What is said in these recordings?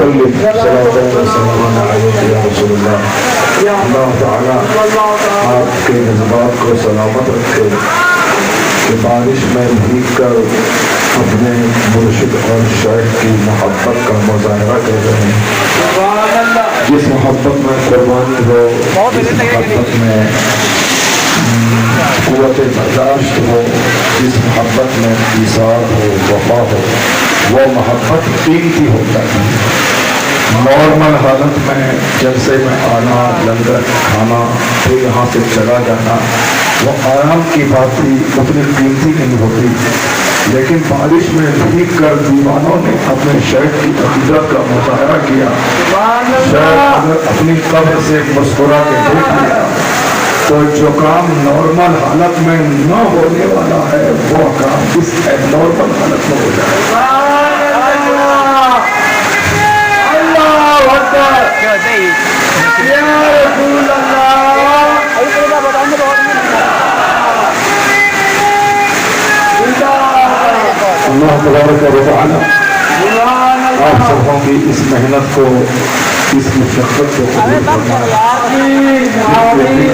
وسلم صلاة وسلام علیک یا رسول اللہ. اللہ تعالیٰ آپ کے جذبات کو سلامت رکھے کہ بارش میں بھیگ کر اپنے مرشد اور شیخ کی محبت کا مظاہرہ کر رہے ہیں. جس محبت میں قربانی ہو، جس محبت میں قوت برداشت ہو، جس محبت میں ایثار ہو، وفا ہو، وہ محبت قیمتی ہوتا ہے. نارمل حالت میں جلسے میں آنا، لنگر کھانا، پھر یہاں سے چلا جانا، وہ آرام کی بات بھی اتنی قیمتی نہیں ہوتی. لیکن بارش میں بھیگ کر دیوانوں نے اپنے شیخ کی عقیدت کا مظاہرہ کیا. شیخ اگر اپنی قبر سے مسکرا کے دیکھ لیا تو جو کام نارمل حالت میں نہ ہونے والا ہے وہ کام اس نارمل حالت میں ہو جائے. اللہ تبارک و تعالی آپ سبوں کی اس محنت کو، اس مشقت کو قبول فرمائے.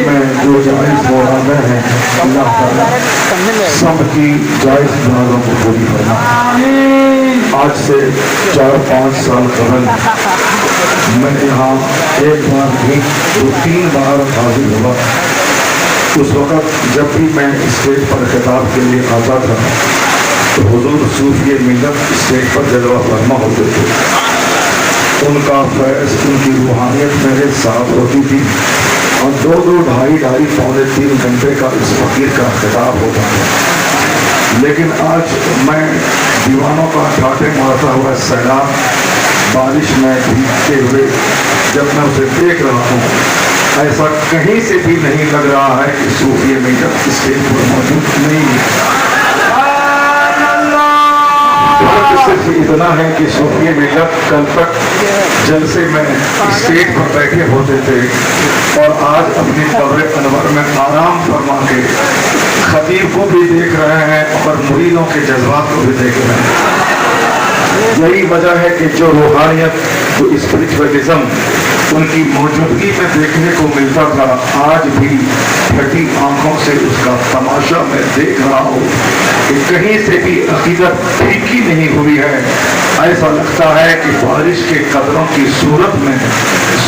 میں جو جائز مرادیں ہیں اللہ تعالی سب کی جائز مرادوں کو پوری فرمائے. آج سے 4-5 سال قبل میں یہاں ایک بار بھی 2-3 بار حاضر ہوا. اس وقت جب بھی میں اسٹیج پر خطاب کے لیے آتا تھا تو حضور صوفی ملت اسٹیج پر جلوہ فرما ہوتے تھے. ان کا فیض، ان کی روحانیت میرے ساتھ ہوتی تھی اور 2-2, 2.5, 3 گھنٹے کا اس فقیر کا خطاب ہوتا تھا. لیکن آج میں دیوانوں کا ٹھاٹے مارتا ہوا سیلاب بارش میں بھیگتے ہوئے جب میں اسے دیکھ رہا ہوں، ایسا کہیں سے بھی نہیں لگ رہا ہے کہ صوفی ملت اسٹیج پر موجود نہیں ہے. صرف اتنا ہے کہ صوفی ملت کل تک جلسے میں اسٹیج پر بیٹھے ہوتے تھے اور آج اپنی قبر انور میں آرام فرما کے خطیب کو بھی دیکھ رہے ہیں اور مریدوں کے جذبات کو بھی دیکھ رہے ہیں. یہی وجہ ہے کہ جو روحانیت، جو اسپرچولیزم ان کی موجودگی میں دیکھنے کو ملتا تھا، آج بھی پھٹی آنکھوں سے اس کا تماشا میں دیکھ رہا ہوں کہ کہیں سے بھی عقیدت پھیکی نہیں ہوئی ہے. ایسا لگتا ہے کہ بارش کے قدروں کی صورت میں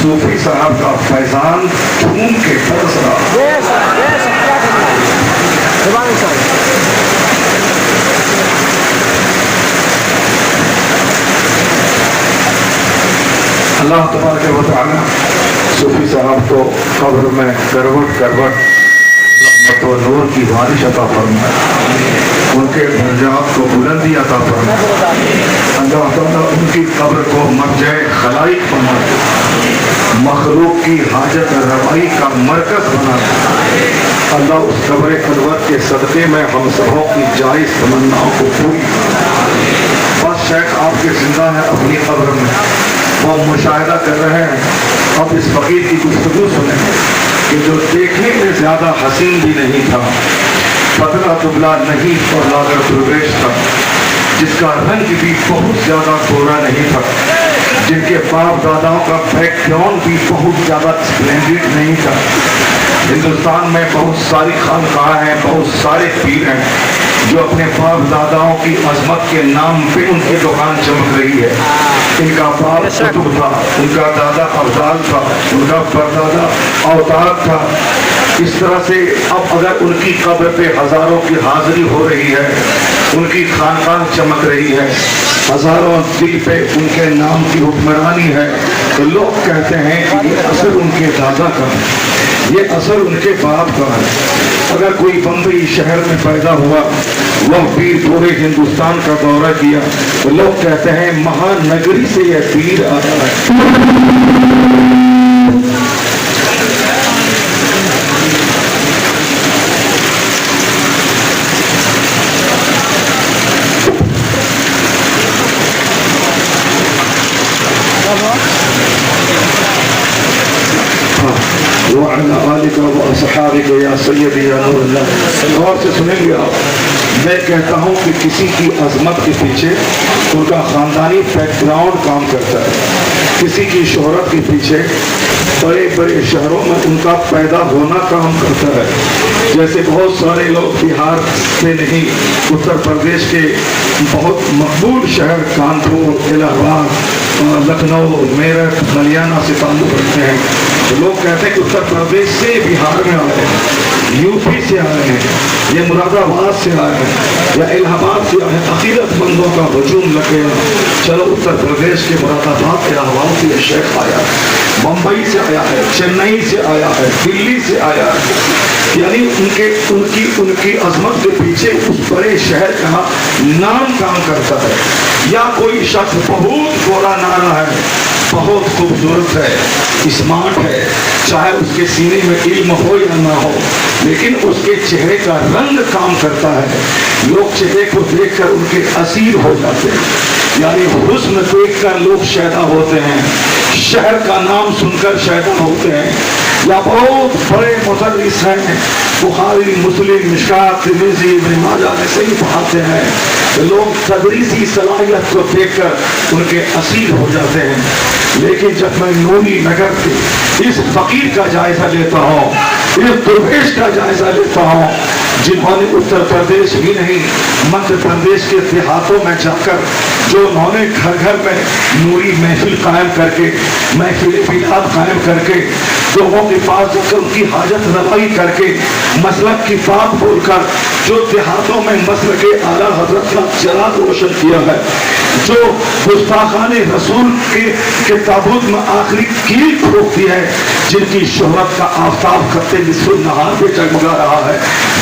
صوفی صاحب کا فیضان جھوم کے برس رہا. اللہ تبارک و تعالی صوفی صاحب کو قبر میں کروٹ کروٹ رحمت و نور کی بارش عطا فرمائے. ان کے درجات کو بلندی عطا فرمائے. اللہ تعالیٰ ان کی قبر کو مرجع خلائق بنائے، مخلوق کی حاجت روائی کا مرکز بنائے. اللہ اس قبر انور کے صدقے میں ہم سبوں کی جائز تمناؤں کو پوری کرے. بس شیخ آپ کے زندہ ہیں اپنی قبر میں، وہ مشاہدہ کر رہے ہیں. اب اس فقیر کی گفتگو سنیں کہ جو دیکھنے میں زیادہ حسین بھی نہیں تھا، پتلا دبلا نہیں اور لاغر درویش تھا، جس کا رنگ بھی بہت زیادہ گورا نہیں تھا، جن کے باپ داداؤں کا بیک گراؤنڈ بھی بہت زیادہ اسپلینڈڈ نہیں تھا. ہندوستان میں بہت ساری خانقاہیں ہیں، بہت سارے پیر ہیں جو اپنے باپ داداؤں کی عظمت کے نام پہ ان کی دکان چمک رہی ہے. ان کا باپ قطب تھا، ان کا دادا افضال تھا، ان کا پردادا اوتاد تھا. اس طرح سے اب اگر ان کی قبر پہ ہزاروں کی حاضری ہو رہی ہے، ان کی خانقاہ چمک رہی ہے، ہزاروں دل پہ ان کے نام کی حکمرانی ہے، تو لوگ کہتے ہیں کہ یہ اثر ان کے دادا کا ہے، یہ اثر ان کے باپ کا ہے. اگر کوئی بمبئی شہر میں پیدا ہوا، وہ پیر پورے ہندوستان کا دورہ کیا، تو لوگ کہتے ہیں مہانگری سے یہ پیر آتا ہے. غور سے سنیں گے آپ. میں کہتا ہوں کہ کسی کی عظمت کے پیچھے ان کا خاندانی بیک گراؤنڈ کام کرتا ہے. किसी की शोहरत के पीछे बड़े बड़े शहरों में उनका पैदा होना काम करता है। जैसे बहुत सारे लोग बिहार से नहीं, उत्तर प्रदेश के बहुत मकबूल शहर कानपुर, इलाहाबाद, लखनऊ, मेरठ, मलियाना से ताल्लुक़ रखते हैं। तो लोग कहते हैं कि उत्तर प्रदेश से बिहार में आए हैं, यूपी से आए हैं, ये मुरादाबाद से आए हैं, या इलाहाबाद से आए हैं। अकीदतमंदों का हजूम लग गया। चलो उत्तर प्रदेश के मुरादाबाद, इलाहाबाद से ये शेख आया है, बम्बई से आया है, चेन्नई से आया है, दिल्ली से आया है। यानी उनकी अजमत के पीछे उस बड़े शहर का नाम काम करता है। या कोई शख्स बहुत गोरा नारा है, बहुत खूबसूरत है, स्मार्ट है, चाहे उसके सीने में इल्म हो या ना हो, लेकिन उसके चेहरे का रंग काम करता है। लोग चेहरे को देखकर उनके असीर हो जाते हैं। यानी हुस्न देखकर लोग शैदा होते हैं, शहर का नाम सुनकर शैदा होते हैं। या बहुत बड़े मुदर्रिस हैं, बुखारी, मुस्लिम, मिशकात, तिरमिज़ी, इब्न माजा ऐसे ही पढ़ाते हैं। तो लोग तदरीसी सलाहियत को देखकर उनके असीर हो जाते हैं। लेकिन जब मैं नूनी नगर के इस फकीर का जायजा लेता हूँ, इस दुर्वेश का जायजा लेता हूँ, जिन्होंने उत्तर प्रदेश ही नहीं मध्य प्रदेश के देहातों में जाकर जो उन्होंने घर घर में नूरी महफिल कायम करके, महफिल बिलाद कायम करके, लोगों के पास जाकर उनकी हाजत रवाई करके, मसलक की बात बोलकर जो देहातों में मसलक के आला हजरत का चिराग रोशन किया है, जो गुस्ताखाने रसूल के ताबूत में आखिरी कील ठोकती है, जिनकी शोहरत का आफ्ताब करते निस्फ़ुल नहार पे जगमगा रहा है।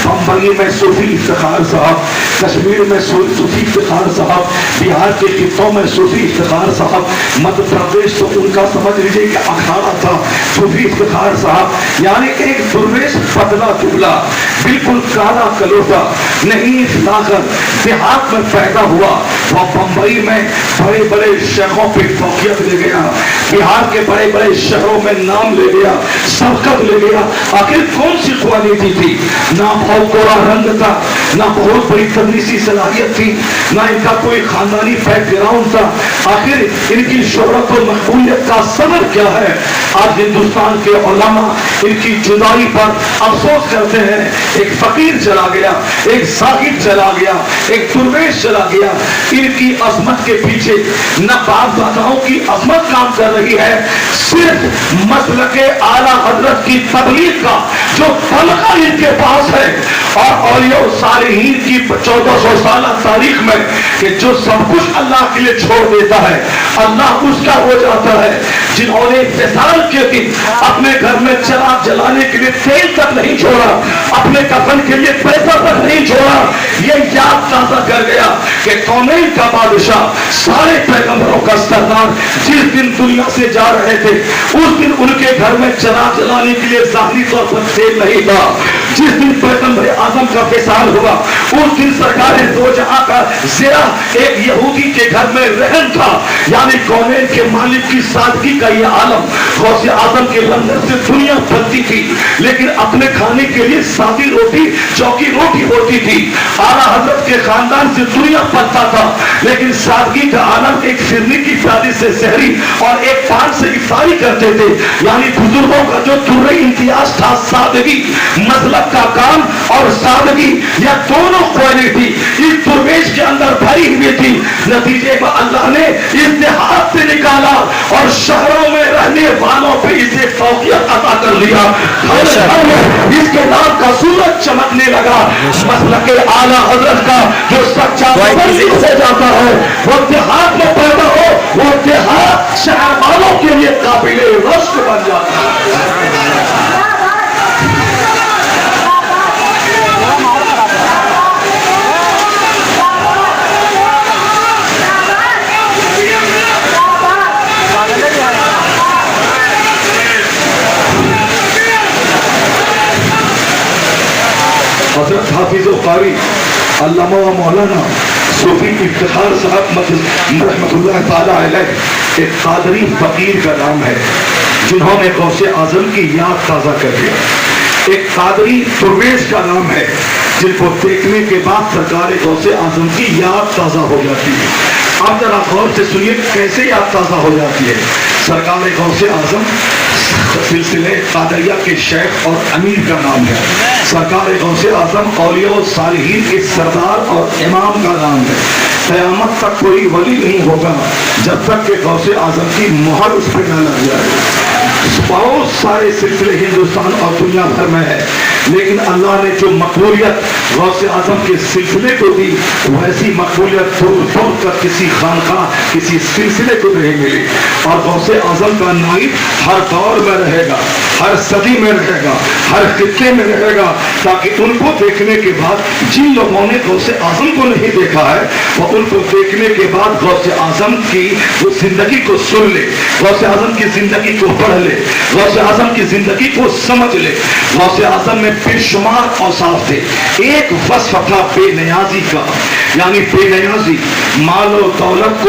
बम्बई में सूफी इफ्तिखार साहब, कश्मीर में सूफी इफ्तिखार साहब, बिहार के खित्तों में सूफी इफ्तिखार साहब, मध्य प्रदेश तो उनका समझ लीजिए कि अखाड़ा था, सूफी इफ्तिखार साहब। यानी एक दुर्वेश पतला दुबला, बिल्कुल काला कलोटा, नहीं लाकर देहात में पैदा हुआ, वह बम्बई में बड़े बड़े शहरों पे फौकियत ले गया, बिहार के बड़े बड़े शहरों में नाम ले गया, सबकत ले गया। आखिर कौन सी क्वालिटी थी? ना बहुत गोरा रंग था, ना बहुत बड़ी तदरीसी सलाहियत थी, ना इनका कोई खानदानी बैकग्राउंड था। आखिर इनकी शोहरत और मकबूलियत का सबब क्या है? आज हिंदुस्तान के उलमा इनकी जुदाई पर अफसोस करते हैं। एक फकीर चला गया, एक साहिब चला गया, एक दुर्वेश चला गया। इनकी अजमत के पीछे न बाप दादाओं की अजमत काम कर रही है, सिर्फ मसलके आला हजरत की तबलीग का जो तलका इनके पास है, और औलिया सालिहीन की 1400 साल तारीख में कि जो सब कुछ अल्लाह के लिए छोड़ देता है, अल्लाह उसका हो जाता है। जिन्होंने फिसाल के दिन अपने घर में चिराग जलाने के लिए तेल तक नहीं छोड़ा, अपने कफन के लिए पैसा तक नहीं छोड़ा, ये याद ताजा कर गया कि कौनैन का बादशाह, सारे पैगंबरों का सरदार जिस दिन दुनिया से जा रहे थे, उस दिन उनके घर में चिराग जलाने के लिए ज़ाहिरी तौर पर तेल नहीं था। जिस दिन पैगंबर आजम का फिसाल हुआ, उस दिन सरकार दो जहां का ज़िरा एक यहूदी के घर में रहन था। यानी कौनैन के मालिक की सादगी का यह आलम। गौसे आजम के लंगर से दुनिया बनती थी, लेकिन अपने खाने के लिए सादी रोटी, चौकी रोटी होती थी। आला हजरत के खानदान से दुनिया बनता था, लेकिन सादगी का आलम एक फिरनी की प्याली से सहरी और एक पान से इफ्तारी करते थे। यानी बुजुर्गों का जो तुर्रे इम्तियाज था, सादगी, मसलक का काम और सादगी, यह दोनों क्वालिटी इस दुर्वेश के अंदर भरी हुई थी। नतीजे में अल्लाह ने इस देहात से निकाला और शहरों में रहने वालों पे इसे फौकियत अता कर दिया। इसके नाम का सूरज चमकने लगा। मसलक आला हजरत का जो सच्चा हो जाता है, वो देहात में पैदा हो, वो देहात शहर वालों के लिए काबिले रश्क बन जाता है। हज़रत हाफिज़ कारी अल्लामा व मौलाना सूफी इफ्तिखार साहब रहमतुल्लाह ताला अलैह एक कादरी फकीर का नाम है, जिन्होंने गौसे आजम की याद ताज़ा कर दिया। एक कादरी दुर्वेश का नाम है, जिनको देखने के बाद सरकार गौसे आजम की याद ताज़ा हो जाती है। आप जरा गौर से सुनिए कैसे याद ताज़ा हो जाती है। سرکار غوث اعظم سلسلے قادریہ کے شیخ اور امیر کا نام ہے. سرکار غوث اعظم اولیاء و صالحین کے سردار اور امام کا نام ہے. قیامت تک کوئی ولی نہیں ہوگا جب تک کہ غوث اعظم کی مہر اس پہ نہ لگ جائے. بہت سارے سلسلے ہندوستان اور دنیا بھر میں ہے، لیکن اللہ نے جو مقبولیت غوث اعظم کے سلسلے کو دی ویسی مقبولیت دور دور تک کسی خانقاہ کسی سلسلے کو نہیں ملی. اور غوث اعظم کا نائب ہر دور میں رہے گا، ہر صدی میں رہے گا، ہر خطے میں رہے گا، تاکہ ان کو دیکھنے کے بعد جن لوگوں نے غوث اعظم کو نہیں دیکھا ہے وہ ان کو دیکھنے کے بعد غوث اعظم کی وہ زندگی کو سن لے، غوث اعظم کی زندگی کو پڑھ لے، غوث اعظم کی زندگی کو سمجھ لے. غوث اعظم میں بے شمار اوصاف تھے. ایک وصف تھا بے نیازی کا، یعنی بے نیازی، مال و دولت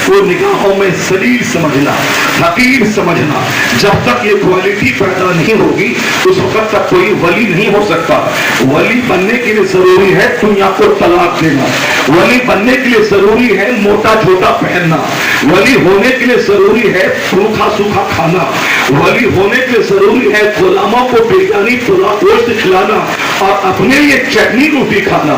کو نگاہوں میں ذلیل سمجھنا، حقیر سمجھنا. جب تک یہ کوالٹی پیدا نہیں ہوگی اس وقت تک کوئی ولی نہیں ہو سکتا. ولی بننے کے لیے ضروری ہے دنیا کو طلاق دینا، ولی بننے کے لیے ضروری ہے موٹا چھوٹا پہننا، ولی ہونے کے لیے ضروری ہے روکھا سوکھا کھانا، ولی ہونے کے لیے ضروری ہے غلاموں کو بریانی پلاؤ گوشت کھلانا اور اپنے لیے چٹنی روٹی کھانا.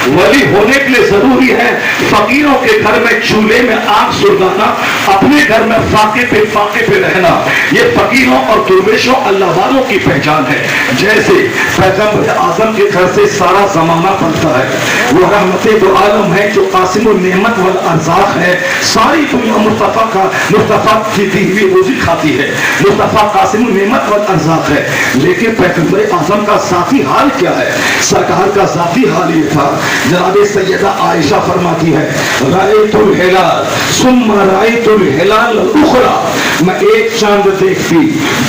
ولی ہونے کے لیے ضروری ہے فقیروں کے گھر میں چولہے میں آگ سلگانا، اپنے گھر میں فاقے پہ رہنا. یہ فقیروں اور درویشوں اللہ والوں کی پہچان ہے. جیسے پیغمبر اعظم کے گھر سے سارا زمانہ بنتا ہے، وہ رحمت دو عالم ہے جو قاسم النعمت والارزاق ہے. ساری دنیا مصطفیٰ کی دی ہوئی روزی کھاتی ہے، مصطفیٰ قاسم النعمت والارزاق ہے. لیکن پیغمبر اعظم کا ذاتی حال کیا ہے؟ سرکار کا ذاتی حال یہ تھا. جناب سیدہ عائشہ فرماتی ہے رأیت الہلال ثم رأیت الہلال الاخری، میں ایک چاند دیکھتی،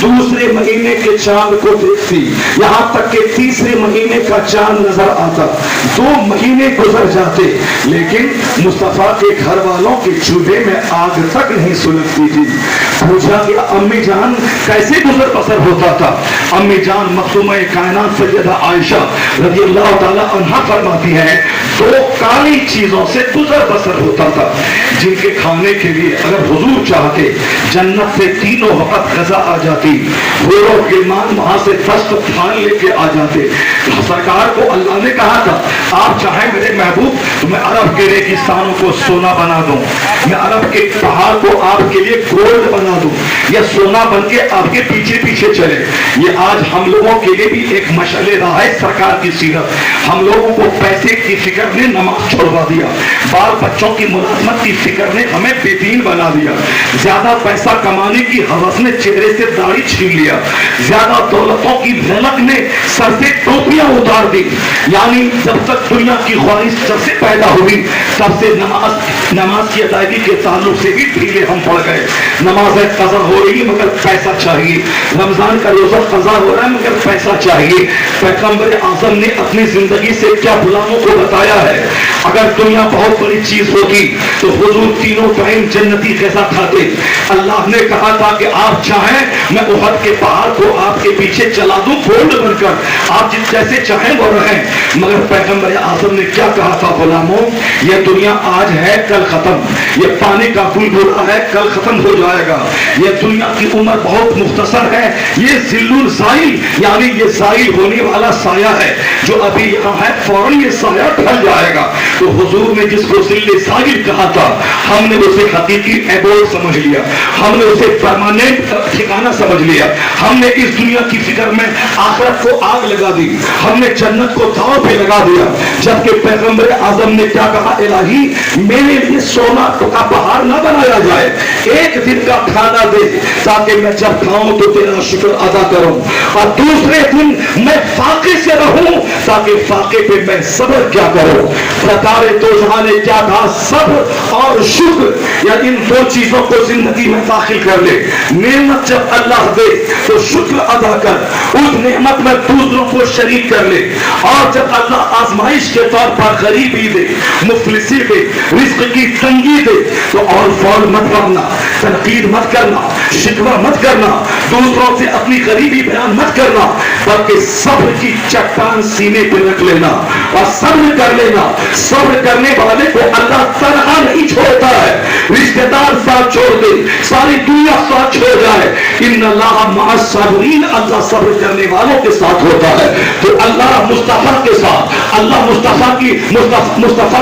دوسرے مہینے کے چاند کو دیکھتی، یہاں تک کہ تیسرے مہینے کا چاند نظر آتا. 2 مہینے گزر جاتے لیکن مصطفیٰ کے گھر والوں کے چولہے میں آگ تک نہیں سلگتی تھی. پوچھا کہ امی جان کیسے گزر بسر ہوتا تھا؟ امی جان مخدومہ کائنات سیدہ عائشہ رضی اللہ تعالی عنہا فرماتی ہے 2 کالی چیزوں سے گزر بسر ہوتا تھا جن کے کھانے کے لیے اگر حضور چاہتے جنت سے 3 وقت غذا آ جاتی، حور و غلمان وہاں سے دست تھال لے کے آ جاتے. سرکار کو اللہ نے کہا تھا آپ چاہیں میرے محبوب تو میں عرب کے ریگستانوں کو سونا بنا دوں، میں عرب کے پہاڑ کو آپ کے لیے گولڈ بنا دوں، یا سونا بن کے آپ کے پیچھے چلے. یہ آج ہم لوگوں کے لیے بھی ایک مشعل راہ ہے سرکار کی سیرت. ہم لوگوں کو پیسے کی فکر نے نماز چھوڑوا دیا، بال بچوں کی ملازمت کی فکر نے ہمیں بے دین بنا دیا، زیادہ پیسہ کمانے کی ہوس نے چہرے سے داڑھی چھین لیا، زیادہ دولتوں کی للک نے سر سے ٹوپیاں اتار دی. یعنی جب تک دنیا کی خواہش جب سے پیدا ہوئی تب سے نماز کی ادائیگی کے تعلق سے بھی ڈھیلے ہم پڑ گئے. نماز قضا ہو رہی ہے مگر پیسہ چاہیے، رمضان کا روزہ قضا ہو رہا ہے مگر پیسہ چاہیے. پیغمبر اعظم نے اپنی زندگی سے کیا غلاموں کو بتایا ہے؟ اگر دنیا بہت بڑی چیز ہوتی تو حضور تینوں ٹائم جنتی غذا کھاتے. اللہ نے کہا تھا کہ آپ چاہیں میں احد کے پہاڑ کو آپ کے پیچھے چلا دوں گولڈ بن کر، آپ جیسے چاہیں وہ رہیں. مگر پیغمبر اعظم نے کیا کہا تھا؟ غلاموں یہ دنیا آج ہے کل ختم، یہ پانی کا بلبلا ہے کل ختم ہو جائے گا، یہ دنیا کی عمر بہت مختصر ہے، یہ ذل الزائل یعنی یہ زائل ہونے والا سایہ ہے جو ابھی یہاں ہے فوراً یہ سایہ ڈھل جائے گا. تو حضور نے جس کو ذل زائل کہا تھا ہم نے اسے حقیقی ایبوڈ سمجھ لیا، ہم نے اسے پرماننٹ ٹھکانہ سمجھ لیا. ہم نے اس دنیا کی فکر میں آخرت کو آگ لگا دی، ہم نے جنت کو داؤ پہ لگا دیا. جبکہ پیغمبر اعظم نے کیا کہا؟ الہی میرے لیے سونا کا پہاڑ نہ بنایا جائے، ایک دن کا کھانا دے تاکہ میں جب کھاؤں تو تیرا شکر ادا کروں، اور دوسرے دن میں فاقے سے رہوں تاکہ فاقے پہ میں صبر کیا کروں. سرکار دو جہاں نے کیا کہا؟ صبر اور شکر، یا ان 2 چیزوں کو زندگی میں داخل کر لے. نعمت جب اللہ دے تو شکر ادا کر، اس نعمت میں دوسروں کو شریک کر لے. اور جب اللہ آزمائش کے طور پر غریبی دے، مفلسی دے، رزق کی تنگی دے تو اور فول مت کرنا، تنقید مت کرنا، شکوہ مت کرنا، دوسروں سے اپنی غریبی بیان مت کرنا، بلکہ صبر کی چٹان سینے پہ رکھ لینا اور صبر کر لینا. صبر کرنے والے کو اللہ تنہا نہیں چھوڑتا ہے. رشتہ دار ساتھ چھوڑ دے، ساری دنیا ان اللہ مع الصابرین، اللہ صبر کرنے والوں کے ساتھ ہوتا ہے۔ تو اللہ مصطفیٰ کے ساتھ، اللہ مصطفیٰ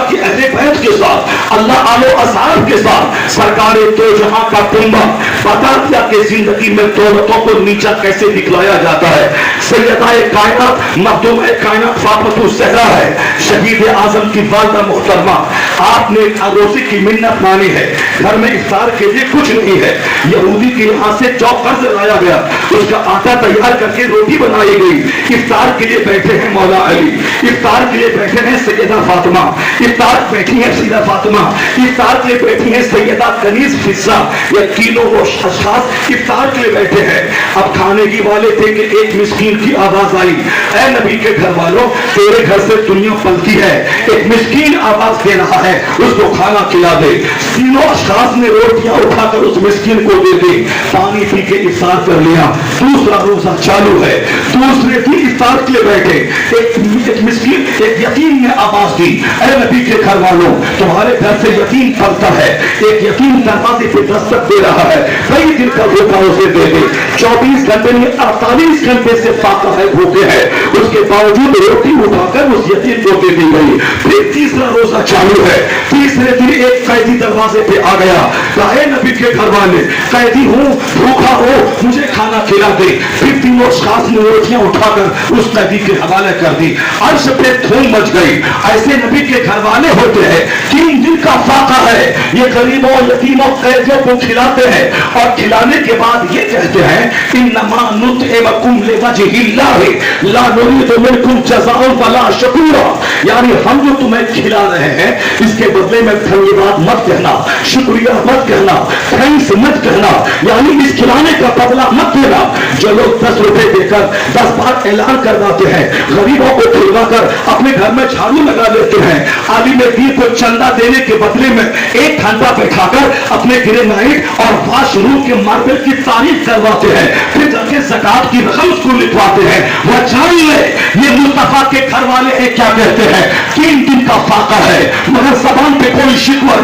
کی اہل بیت کے ساتھ، اللہ آل و اصحاب کے ساتھ سرکار دو جہاں کا کنبہ بتا دیا کہ زندگی میں دولتوں کو نیچا کیسے دکھلایا جاتا ہے۔ سیدہ کائنات مخدوم کائنات فاطمہ الزہرا ہے، شہید اعظم کی والدہ محترمہ، آپ نے روزے کی منت مانی ہے، گھر میں افطار کے لیے کچھ نہیں ہے، یہودی کے یہاں سے جو قرض لایا گیا اس کا آٹا تیار کر کے روٹی بنائی گئی، افطار کے لیے بیٹھے ہیں مولا علی، افطار کے لیے بیٹھے ہیں سیدہ فاطمہ، افطار بیٹھی ہیں سیدہ فاطمہ، افطار کے لیے بیٹھی ہیں سیدہ کنیز فضہ، یا تینوں وہ اشخاص افطار کے لیے بیٹھے ہیں۔ اب کھانے کی والے تھے کہ ایک مسکین کی آواز آئی، اے نبی کے گھر والوں، تیرے گھر سے دنیا پلتی ہے، ایک مسکین آواز دے رہا ہے، اس کو کھانا کھلا دے۔ تینوں اشخاص نے روٹیاں اٹھا کر اس مسکین کو دے دی، پانی پی کے افطار کر لیا۔ دوسرا روزہ چالو ہے، دوسرے بھی افطار کے لیے بیٹھے، ایک مسکین ایک یتیم نے آواز دی، اے نبی کے گھر والوں، تمہارے گھر سے یتیم پلتا ہے، ایک یتیم دروازے پہ دستک دے رہا ہے، کئی دن کا بھوکا اسے دے دے، 24 گھنٹے میں 48 گھنٹے سے فاقہ ہے، بھوکے ہے، اس کے باوجود روٹی اٹھا کر اس یتیم کو دے دی گئی۔ پھر تیسرا روزہ چالو ہے، تیسرے دن ایک قیدی دروازے پہ آ گیا، کہا اے نبی کے گھر والے، قیدی ہوں، بھوکا ہو، مجھے کھانا کھلا دے۔ پھر تینوں اشخاص نے روٹیاں اٹھا کر اس قیدی کے حوالے کر دی، عرش پہ دھوم مچ گئی۔ ایسے نبی کے گھر والے ہوتے ہیں، 3 دن کا فاقہ ہے، یہ غریبوں یتیموں قیدیوں کو کھلاتے ہیں، اور کھلانے کے بعد یہ کہتے ہیں انما نطعمکم لوجہ اللہ لا نرید منکم جزاء ولا شکورا، یعنی ہم جو تمہیں کھلا رہے ہیں اس کے بدلے میں دھنیہ واد مت کہنا، شکریہ مت کہنا، تھینکس مت کہنا، یعنی اس کھلانے کا بدلہ مت دینا۔ جو لوگ 10 روپے دے کر 10 بار اعلان کرواتے ہیں، غریبوں کو کھلوا کر اپنے گھر میں جھاڑو لگا لیتے ہیں، عالم دین کو چندہ دینے کے بدلے میں 1 گھنٹہ بیٹھا کر اپنے گرینائٹ اور واش روم کے ماربل کی تعریف کرواتے ہیں، پھر جا کے زکات کی رقم اس کو لکھواتے ہیں، وہ جان لے یہ مصطفیٰ کے گھر والے ہیں کیا کہتے ہیں، 3 دن کا فاقہ ہے مگر زبان پہ کوئی شکوہ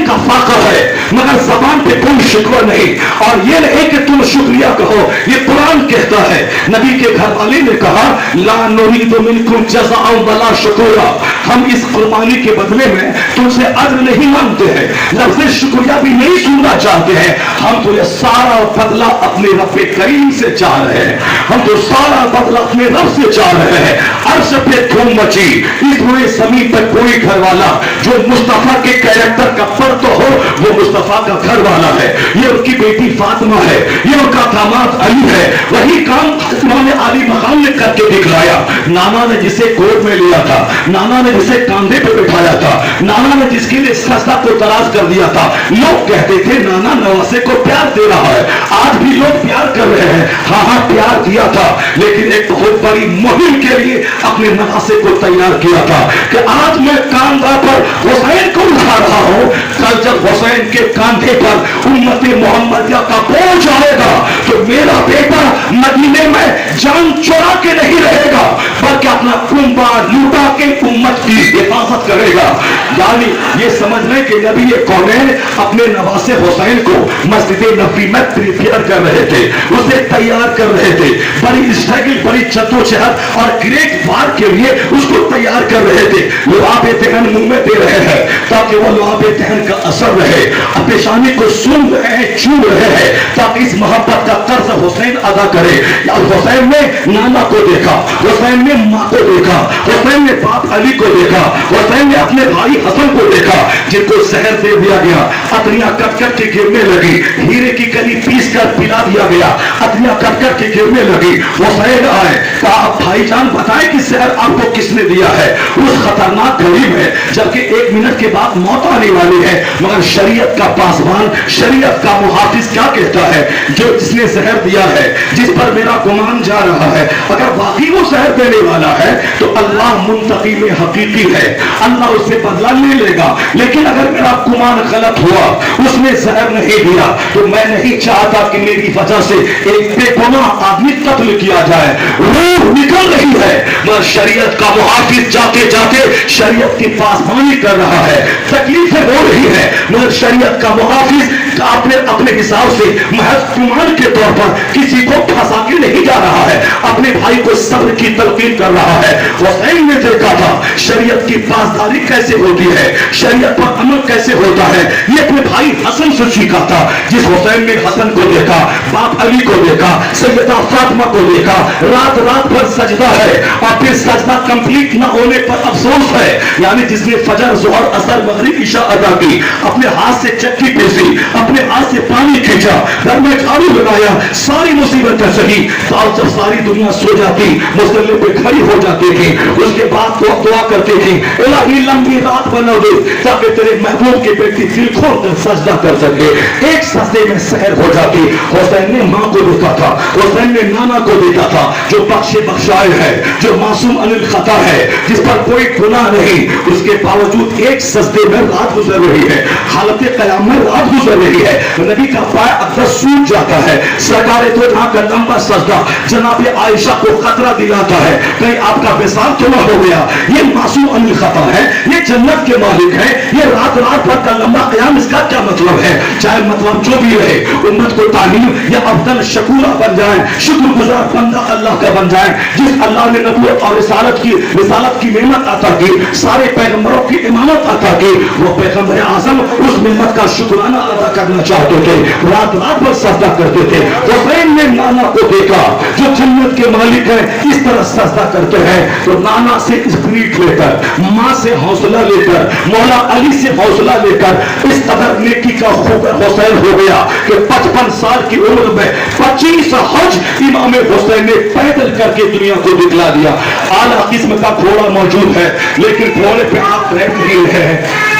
کا فاقہ ہے مگر زبان پہ کوئی شکوہ نہیں، اور یہ نہیں کہ تم شکریہ کہو، یہ قرآن کہتا ہے۔ نبی کے گھر والے نے کہا لا نرید منکم جزاء ولا شکورا، ہم اس قربانی کے بدلے میں تم سے اجر نہیں مانگتے ہیں، لفظ شکریہ بھی نہیں سننا چاہتے ہیں، ہم تو یہ سارا بدلہ اپنے رب کریم سے چاہ رہے ہیں، ہم تو سارا بدلہ اپنے رب سے چاہ رہے ہیں۔ عرش پہ دھوم مچی، اس پورے زمین پر کوئی گھر والا جو مصطفیٰ کے کیریکٹر کا فرد تو ہو وہ مصطفیٰ کا گھر والا ہے، یہ ان کی بیٹی فاطمہ ہے، یہ ان کا داماد علی ہے، وہی کام امام علی مقام نے کر کے دکھلایا۔ نانا نے جسے گود میں لیا تھا، نانا نے جسے کاندھے پہ بٹھایا تھا، نانا نے جس کے لیے سجدہ کو دراز کر دیا تھا، لوگ کہتے تھے نانا نواسے کو پیار دے رہا ہے، آج بھی لوگ پیار کر رہے ہیں، ہاں ہاں پیار دیا تھا، لیکن ایک بہت بڑی مہم کے لیے اپنے نواسے کو تیار کیا تھا کہ آج میں کاندھا پر حسین کو اٹھا رہا ہوں، کل جب حسین کے کاندھے پر امت محمدیہ کا بوجھ آئے گا تو میرا بیٹا مدینے میں جان چورا کے نہیں رہے گا بلکہ اپنا کنبہ لوٹا کے امت کی حفاظت کرے گا۔ یعنی یہ سمجھنے کے نبی کونین اپنے نواسے حسین کو مسجد نبوی میں پریپیئر کر رہے تھے، اسے تیار کر رہے تھے، بڑی اسٹرگل بڑی جدوجہد اور گریٹ وار کے لیے اس کو تیار کر رہے تھے، لعاب دہن منہ میں دے رہے ہیں تاکہ وہ لعاب دہن کا اثر رہے، پیشانی کو سن رہے ہیں چوم رہے ہیں تاکہ اس محبت کا قرض حسین ادا کرے۔ یا حسین نے نانا کو دیکھا، حسین نے ماں کو دیکھا، حسین نے باپ علی کو دیکھا، حسین نے اپنے بھائی حسن کو دیکھا جن کو زہر دے دیا گیا، اتنیاں کٹ کٹ کے گرنے لگی، ہیرے کی کلی پیس کر پلا دیا گیا، اتنیاں کٹ کٹ کے گرنے لگی۔ حسین آئے کہا بھائی جان بتائیں کہ زہر آپ کو کس نے دیا ہے؟ اس خطرناک گھڑی میں جبکہ 1 منٹ کے بعد موت آنے والی ہے مگر شریعت کا پاسبان شریعت کا محافظ کیا کہتا ہے جو جس نے زہر دیا ہے جس پر میرا گمان جا رہا ہے اگر واقعی وہ زہر دینے والا ہے تو اللہ منتقم حقیقی ہے, اللہ اس سے بدلہ نہیں لے گا. لیکن اگر میرا گمان غلط ہوا, اس نے زہر نہیں دیا, تو میں نہیں چاہتا کہ میری وجہ سے ایک بے گناہ آدمی قتل کیا جائے. روح نکل رہی ہے مگر شریعت کا محافظ جاتے جاتے شریعت کی پاسبانی کر رہا ہے. تکلیفیں ہو رہی ہے مگر شریعت کا محافظ اپنے حساب سے محض گمان کے طور پر کسی کو پھنسا کے نہیں جا رہا ہے, اپنے بھائی کو صبر کی تلقین کر رہا ہے. حسین نے دیکھا تھا شریعت کی پاسداری کیسے ہوتی ہے, شریعت پر عمل کیسے ہوتا ہے. یہ اپنے بھائی حسن سے سیکھا تھا. جس حسین نے حسن کو دیکھا, باپ علی کو دیکھا, سیدہ فاطمہ کو دیکھا, رات رات بھر سجدہ ہے اور پھر سجدہ کمپلیٹ نہ ہونے پر افسوس ہے. یعنی جس نے فجر ظہر عصر مغرب عشاء ادا کی, اپنے ہاتھ سے چکی پیسی, اپنے ہاتھ سے پانی کھینچا, گھر میں جھاڑو لگایا, ساری مصیبتیں سہی, اور جب ساری دنیا سو جاتی مصلی پہ کھڑی ہو جاتی تھی, اس کے بعد تو دعا کرتی تھی الہی لمبی رات بنا دے تاکہ تیرے محبوب کی بیٹی دل کھول کر سجدہ کر سکے. ایک سجدے میں سحر ہو جاتی. حسین نے ماں کو دیکھا تھا, حسین نے نانا کو دیکھا تھا, جو بخشے بخشائے ہے, جو معصوم عن الخطا ہے, جس پر کوئی گناہ نہیں, اس کے باوجود ایک سجدے میں رات گزر رہی ہے, حالت قیام میں رات گزر رہی ہے. نبی کا پایا اقدس سوج جاتا ہے. سرکار تو جہاں کا لمبا سجدہ جناب عائشہ کو خطرہ دلاتا ہے کہیں آپ کا وصال تو نہ ہو گیا. یہ معصوم عن الخطا ہے, یہ جنت کے مالک ہے, یہ رات رات بھر کا لمبا قیام, اس کا کیا مطلب ہے؟ چاہے مطلب جو بھی رہے, امت کو تعلیم یا افضل شکورہ بن جائیں, شکر گزار بندہ اللہ کا بن جائیں. جس اللہ نے نبوت اور رسالت کی نعمت عطا کی, سارے پیغمبروں کی امامت عطا کی, وہ پیغمبر اعظم اس نعمت کا شکرانہ ادا کرنا چاہتے تھے, رات رات بھر سجدہ کرتے تھے. حسین نے نانا کو دیکھا جو جنت کے مالک ہیں, اس طرح سجدہ کرتے ہیں. تو نانا سے اسپرٹ لے کر, ماں سے حوصلہ لے کر, مولا علی سے حوصلہ لے کر اس قدر نیکی کا حسین ہو گیا کہ 55 سال کی عمر میں 25 حج امام حسین نے پیدل کر کے دنیا کو دکھلا دیا. اعلیٰ قسم کا گھوڑا موجود ہے لیکن گھوڑے پہ آپ بیٹھ نہیں رہے ہیں.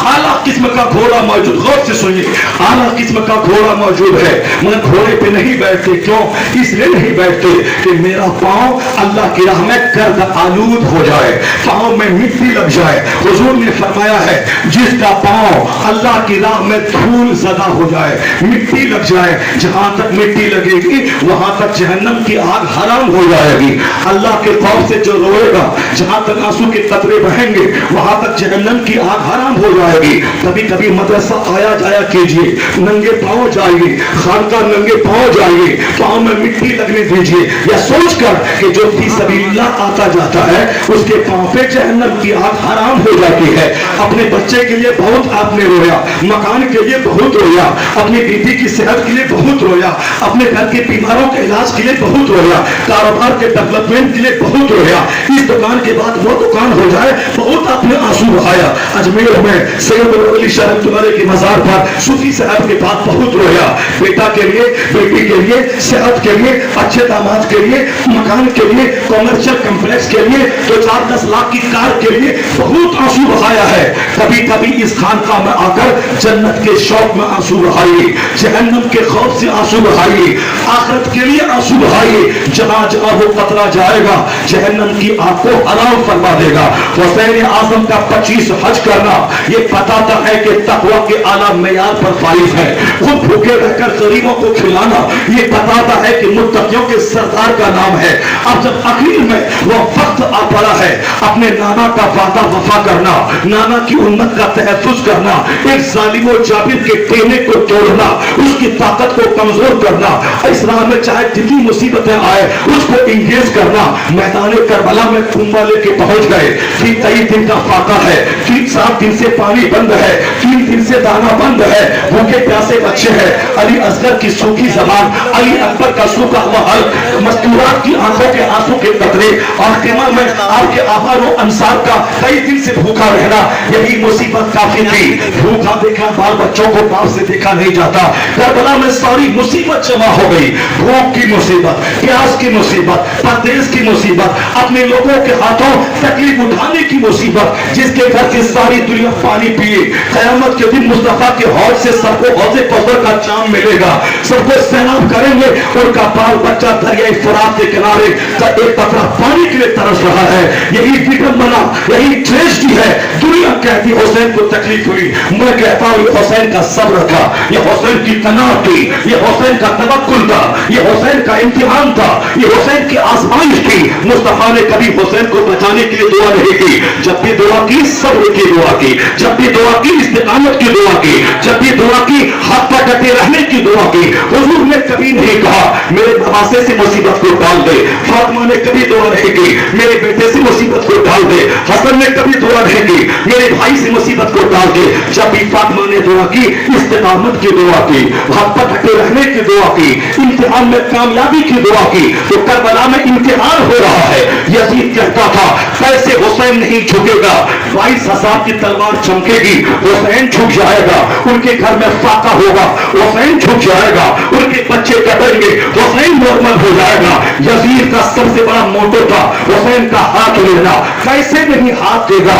اعلیٰ قسم کا گھوڑا موجود, غور سے سنیے, اعلیٰ قسم کا گھوڑا موجود ہے مگر گھوڑے پہ نہیں بیٹھتے. کیوں؟ اس لیے نہیں بیٹھتے کہ میرا پاؤں اللہ کی راہ میں گرد آلود ہو جائے, پاؤں میں مٹی لگ جائے. حضور نے فرمایا ہے جس کا پاؤں اللہ کی راہ میں دھول زدہ ہو جائے, مٹی لگ جائے, جہاں تک مٹی لگے گی وہاں تک جہنم کی آگ حرام ہو جائے گی. اللہ کے خوف سے جو روئے گا, جہاں تک آنسو کے قطرے بہیں گے وہاں تک جہنم کی آگ حرام ہو جائے گی. کبھی کبھی مدرسہ آیا جایا کیجئے, ننگے پاؤں جائیے, خانقاہ ننگے پاؤں جائیے, پاؤں میں مٹی لگنے دیجئے, یا سوچ کر کہ جو فی سبیل اللہ آتا جاتا ہے اس کے پاؤں پہ جہنم کی آگ حرام ہو جاتی ہے. اپنے بچے کے لیے بہت آپ نے رویا, مکان کے لیے بہت رویا, اپنی بیٹی کی صحت کے لیے بہت رویا, اپنے گھر کے بیماروں کے علاج کے لیے بہت رویا, کاروبار کے ڈیولپمنٹ کے لیے بہت رویا, اس دکان کے بعد وہ دکان ہو جائے بہت آپ نے آنسو بہایا. اجمیر میں سید علی شاہ رحمۃ کے مزار پر صوفی صاحب کے بعد بہت رویا, بیٹا کے لیے, بیٹی کے لیے, صحت کے لیے, اچھے داماد کے لیے, مکان کے لیے, کمرشل کمپلیکس کے لیے, 2-4-10 لاکھ کی کار کے لیے بہت آنسو بہایا ہے. کبھی کبھی اس خانقاہ میں آ کر جنت کے شوق میں آنسو بہائیے, جہنم کے خوف سے آنسو بہائیے, آخرت کے لیے آنسو بہائیے. جہاں جہاں وہ قطرہ جائے گا جہنم کی آگ کو حرام فرما دے گا. حسین اعظم کا 25 حج کرنا یہ بتاتا ہے کہ تقوی کے اعلیٰ معیار پر فائز ہے. خود بھوکے رہ کر غریبوں کو کھلانا یہ بتاتا ہے کہ متقیوں کے سردار کا نام ہے. اب جب اخیر میں وہ وقت آ پڑا ہے اپنے نانا کا وعدہ وفا کرنا, نانا کی امت کا تحفظ کرنا, ایک ظالم و جابر کے ٹینے کو توڑنا, اس کی طاقت کو کمزور کرنا, اس راہ میں چاہے جتنی مصیبتیں آئے اس کو انگیز کرنا. میدان کربلا میں کنبہ لے کے پہنچ گئے. پھر 23 دن کا فاقہ ہے, پھر 7 دن سے پانی بند ہے, 3 دن سے دانا بند ہے, بھوکے پیاسے بچے ہیں. علی اصغر کی سوکھی زبان, علی اکبر کا سوکھا ہوا حلق, مستورات کی آنکھوں کے آنسو کے قطرے, करने और क़िमा में आपके आबार व अंसार का कई दिन से भूखा रहना, यही मुसीबत काफी थी। भूखा देखा बाल बच्चों को बाप से देखा नहीं जाता। करबला में सारी मुसीबत जमा हो गई, भूख की मुसीबत, प्यास की मुसीबत, परदेश की मुसीबत, अपने लोगों के हाथों तकलीफ उठाने की मुसीबत, जिसके घर से सारी दुनिया पानी पिए। क़यामत के दिन मुस्तफा के हौज से सबको हौज़े कौसर का चाम मिलेगा, सबको सैलाब करेंगे। उनका बाल बच्चा दरिया फरात के किनारे का एक कतरा पानी के लिए तरस रहा है। यही विडंबना, यही ट्रेजेडी है। दुनिया कहती हुसैन को तकलीफ हुई, मैं कहता हूँ ये हुसैन का सब्र था, ये हुसैन की तनाव थी, ये हुसैन का तवक्कुल था, ये हुसैन का इम्तिहान था, ये हुसैन की आजमाइश थी। मुस्तफा ने कभी हुसैन को बचाने के लिए दुआ नहीं की, जब भी दुआ की सब्र की दुआ की, जब भी दुआ की इस्तिकामत की दुआ की, जब भी दुआ की हक पर डटे रहने की दुआ की। हुजूर ने कभी नहीं कहा मेरे नवासे से मुसीबत को डाल दे, फातिमा ने कभी दुआ नहीं की मेरे बेटे से मुसीबत को डाल दे, हसन ने कभी दुआ नहीं की मेरे भाई से मुसीबत को डाल दे। जब भी फातिमा ने दुआ की इस्तिकामत की दुआ की, हक पर डटे रहने की दुआ की, इम्तिहान में कामयाबी की दुआ की, तो करबला में इम्तिहान हो रहा है। यजीद कहता था कैसे हुसैन नहीं झुकेगा, 22,000 की तलवार चमकेगी, हुसैन झुक जाएगा, उनके घर में फाका होगा, हुसैन झुक जाएगा, उनके बच्चे कटेंगे, हुसैन नॉर्मल हो जाएगा। यजीद का सबसे बड़ा मोटो था हुसैन का हाथ लेना, कैसे नहीं हाथ देगा।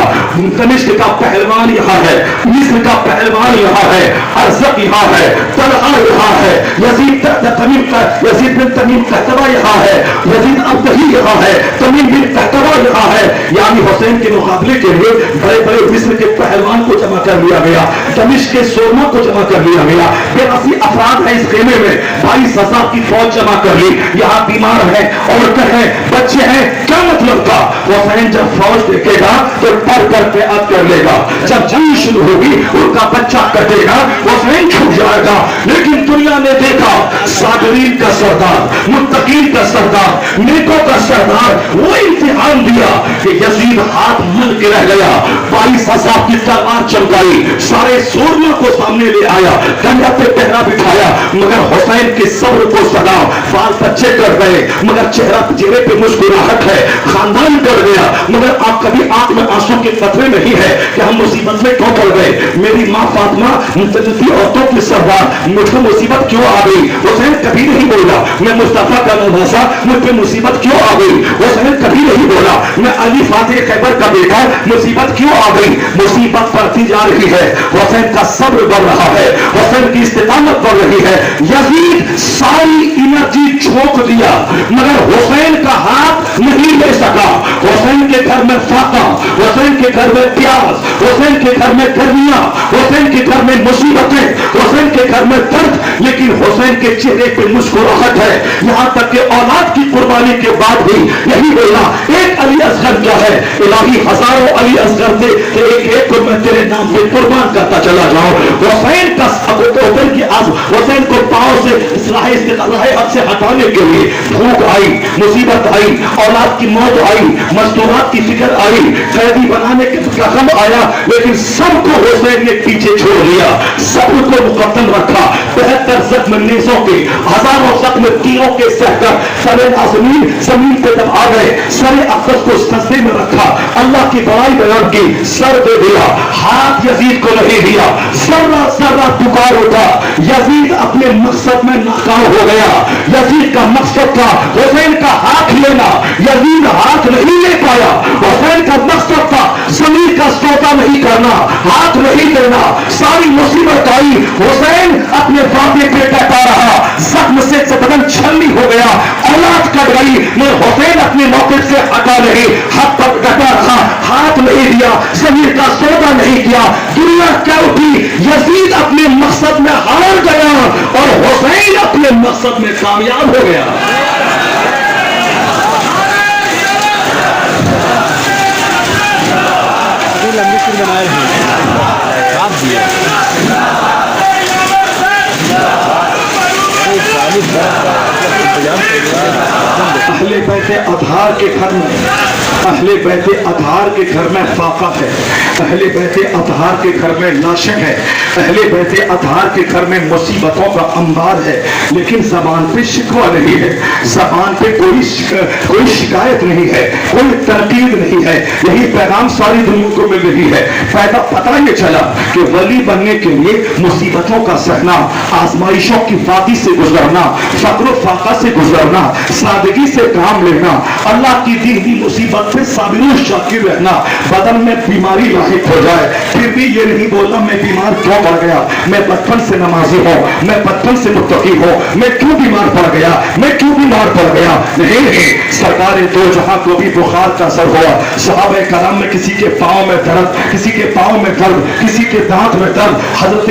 दमिश्क का पहलवान यहाँ है, मिस्र का पहलवान यहाँ है, अरज़क यहाँ है, तलहा यहाँ है, यजीद बिन तमीम कहतबा यहाँ है, यजीद अब्दही यहाँ है, तमीम बिन कहतबा यहाँ है। यानी हुसैन के मुकाबले के लिए बड़े बड़े मिस्र के पहलवान को जमा कर लिया गया, दमिश्क के सोरमा को जमा कर लिया गया। 82 अफराद है इस खेमे में, 22,000 की फौज जमा कर ली। यहाँ बीमार है, औरतें हैं, बच्चे हैं, क्या मतलब था। हुसैन जब फौज देखेगा तो पर बैत कर लेगा, जब जंग शुरू होगी उनका बच्चा कटेगा, हुसैन छूट जाएगा। लेकिन दुनिया ने देखा सागरीन का सरदार, मुत्तकीन का सरदार, नेकों का सरदार, वो इम्तिहान दिया कि यजीद हाथ मल के रह गया। 22,000 की तलवार चमकाई, सारे सूरमा को सामने ले आया, कंधा पे पहरा बिठाया, मगर हुसैन के सब्र को सदा बाल बच्चे कर गए, मगर चेहरे पे मुस्कुराहट है, खानदान कर गया, मगर आप कभी आंख में आंसू के कतरे नहीं है कि हम मुसीबत में क्यों पड़ गए। मेरी माँ फातिमा मुतजद्दी औरतों की सरदार, मुझको मुसीबत क्यों आ गई। हुसैन कभी नहीं बोला मैं मुस्तफा का नवासा, मुझ पे मुसीबत क्यों आ गई। हुसैन कभी नहीं बोला मैं अली फातिह खैबर का बेटा, मुसीबत क्यों आ गई। मुसीबत बढ़ती जा रही है, हुसैन का सब्र बढ़ रहा है, हुसैन की इस्तिकामत बढ़ रही है। यजीद सारी एनर्जी झोंक दिया, मगर हुसैन का हाथ नहीं ले सका। हुसैन के घर में फाका, हुसैन के घर में प्यास, हुसैन के घर में गर्मियां, हुसैन के घर में मुसीबतें, हुसैन के घर में दर्द, लेकिन हुसैन के चेहरे पे मुस्कुराहट है। यहाँ तक कि औलाद की कुर्बानी के बाद भी यही बोला एक अली असगर क्या है, इलाही हजारों अली असगर थे कि एक को मैं तेरे नाम पे कुर्बान करता चला जाऊं। हुसैन का हुसैन को पांव से राह से हटाने के लिए भूख आई, मुसीबत आई, औलाद की मौत आई, मजदूरात की फिक्र आई, कैदी बनाने का गम आया, लेकिन सबको हुसैन ने पीछे छोड़ दिया, सबको मुकद्दम रखा। 72 जख्म नेज़ों के, हजारों जख्म तीरों के सहकर सरे आज़मीन जमीन पे जब आ गए, सरे अक़दस को सजदे में रखा, अल्लाह की बड़ाई बयान की, सर दे दिया, हाथ यजीद को नहीं दिया। जर्रा जर्रा पुकार उठा, यजीद अपने मकसद में नाकाम हो गया। यजीद का मकसद था हुसैन का हाथ लेना, यजीद हाथ नहीं ले पाया। हुसैन का मकसद था जमीन का सौदा नहीं करना, हाथ नहीं देना। सारी मुसीबत आई, हुसैन अपने वादे पे डटा रहा, जख्म से बदन छलनी हो गया, औलाद कट गई, मैं हुसैन अपने मौके से हटा नहीं, हक पर डटा रहा, हाथ नहीं दिया, जमीन का सौदा नहीं किया। दुनिया क्या उठी, यजीद अपने मकसद में हार गया और हुसैन अपने मकसद में कामयाब हो गया। लंबी फिर बनाए आप दिए अहले بیت اطہار کے گھر میں اہل بیت اطہار کے گھر میں فاقہ ہے، اہل بیت اطہار کے گھر میں لاشیں ہے، اہل بیت اطہار کے گھر میں مصیبتوں کا انبار ہے، لیکن زبان پہ شکوہ نہیں ہے، زبان پہ کوئی شکایت نہیں ہے، کوئی تنقید نہیں ہے. یہی پیغام ساری دنیا کو مل رہی ہے. فائدہ پتہ یہ چلا کہ ولی بننے کے لیے مصیبتوں کا سہنا، آزمائشوں کی وادی سے گزرنا، فقر و فاقہ سے گزرنا، سادگی سے کام لینا، اللہ کی دی ہوئی مصیبت پہ صابر و شاکر رہنا. بدن میں بیماری لاحق ہو جائے پھر بھی یہ نہیں بولنا میں بیمار کیوں پڑ گیا، میں بچپن سے نمازی ہوں، میں بچپن سے متقی ہوں، میں کیوں بیمار پڑ گیا، میں کیوں بیمار پڑ گیا. نہیں، سرکار دو جہاں کو بھی بخار کا اثر ہوا. صحابہ کرام میں کسی کے پاؤں میں درد، کسی کے پاؤں میں درد، کسی کے دانت میں درد. حضرت